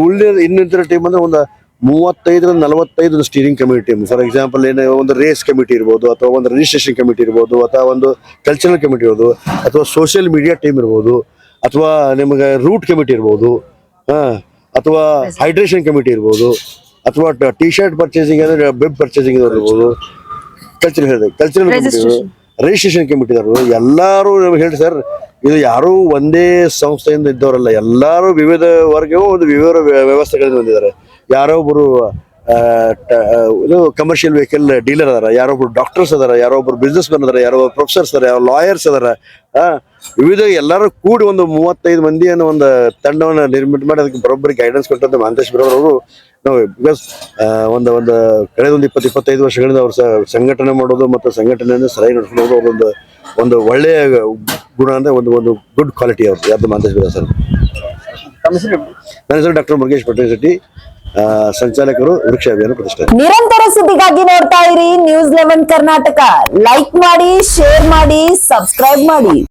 S14: ಇನ್ನಿತರ ಟೀಮ್ ಅಂದ್ರೆ ಒಂದು 35-45 steering committee team. For example ಏನು ಒಂದು ರೇಸ್ ಕಮಿಟಿ ಇರ್ಬೋದು, ಅಥವಾ ಒಂದು ರಿಜಿಸ್ಟ್ರೇಷನ್ ಕಮಿಟಿ ಇರ್ಬೋದು, ಅಥವಾ ಒಂದು ಕಲ್ಚರಲ್ ಕಮಿಟಿ ಇರ್ಬೋದು, ಅಥವಾ ಸೋಷಿಯಲ್ ಮೀಡಿಯಾ ಟೀಮ್ ಇರ್ಬೋದು, ಅಥವಾ ನಿಮಗೆ ರೂಟ್ ಕಮಿಟಿ ಇರ್ಬೋದು, ಅಥವಾ ಹೈಡ್ರೇಷನ್ ಕಮಿಟಿ ಇರ್ಬೋದು, ಅಥವಾ T-ಶರ್ಟ್ ಪರ್ಚೇಸಿಂಗ್ ಅಂದ್ರೆ ಬೆಬ್ ಪರ್ಚೇಸಿಂಗ್ ಇರ್ಬೋದು, ಕಲ್ಚರಲ್ ಕಮಿಟಿ, ರಿಜಿಸ್ಟ್ರೇಷನ್ ಕಮಿಟಿ ಇದ್ರು. ಎಲ್ಲರೂ ಹೇಳಿ ಸರ್, ಇದು ಯಾರೂ ಒಂದೇ ಸಂಸ್ಥೆಯಿಂದ ಇದ್ದವರಲ್ಲ. ಎಲ್ಲರೂ ವಿವಿಧ ವರ್ಗವೂ ಒಂದು ವಿವಿಧ ವ್ಯವಸ್ಥೆಗಳಿಂದ ಹೊಂದಿದ್ದಾರೆ. ಯಾರೊಬ್ಬರು ಇದು ಕಮರ್ಷಿಯಲ್ ವೆಹಿಕಲ್ ಡೀಲರ್ ಅದಾರ, ಯಾರೊಬ್ರು ಡಾಕ್ಟರ್ಸ್ ಅದಾರ, ಯಾರೊಬ್ರು ಬಿಸ್ನೆಸ್ ಮ್ಯಾನ್ ಅದಾರ, ಯಾರೊಬ್ರು ಪ್ರೊಫೆಸರ್ಸ್ ಅದಾರ, ಯಾರೋ ಲಾಯರ್ಸ್ ಅದಾರ. ವಿವಿಧ ಎಲ್ಲರೂ ಕೂಡಿ ಒಂದು 35 ಮಂದಿಯನ್ನು ಒಂದು ತಂಡವನ್ನು ನಿರ್ಮಿತ ಮಾಡಿ ಅದಕ್ಕೆ ಬರೋಬ್ಬರಿ ಗೈಡೆನ್ಸ್ ಕೊಟ್ಟಂತ ಮಹಾಂತೇಶ್ ಅವರು ನಾವು ಬಿಕಾಸ್ ಕಳೆದ 20-25 ವರ್ಷಗಳಿಂದ ಅವ್ರು ಸಂಘಟನೆ ಮಾಡೋದು ಮತ್ತು ಸಂಘಟನೆಯನ್ನು ಸರಿಯಾಗಿ ನಡೆಸ್ಕೊಂಡು ಅವ್ರೊಂದು ಒಂದು ಒಳ್ಳೆಯ ಗುಣ ಅಂದ್ರೆ ಒಂದು ಗುಡ್ ಕ್ವಾಲಿಟಿ ಅವ್ರು ಯಾರ್ದು ಮಾಂತೇಶ್ವರ ಸರ್. ನನ್ನ ಹೆಸರು ಡಾಕ್ಟರ್ ಮುರುಗೇಶ್ ಪಟೇಲ್ ಶೆಟ್ಟಿ, ಸಂಚಾಲಕರು ವೃಕ್ಷ ಅಭಿಯಾನ ಪ್ರತಿಷ್ಠಾನ.
S1: ನಿರಂತರ ಸುದ್ದಿಗಾಗಿ ನೋಡ್ತಾ ಇರಿ News 11 ಕರ್ನಾಟಕ. ಲೈಕ್ ಮಾಡಿ, ಶೇರ್ ಮಾಡಿ, ಸಬ್ಸ್ಕ್ರೈಬ್ ಮಾಡಿ.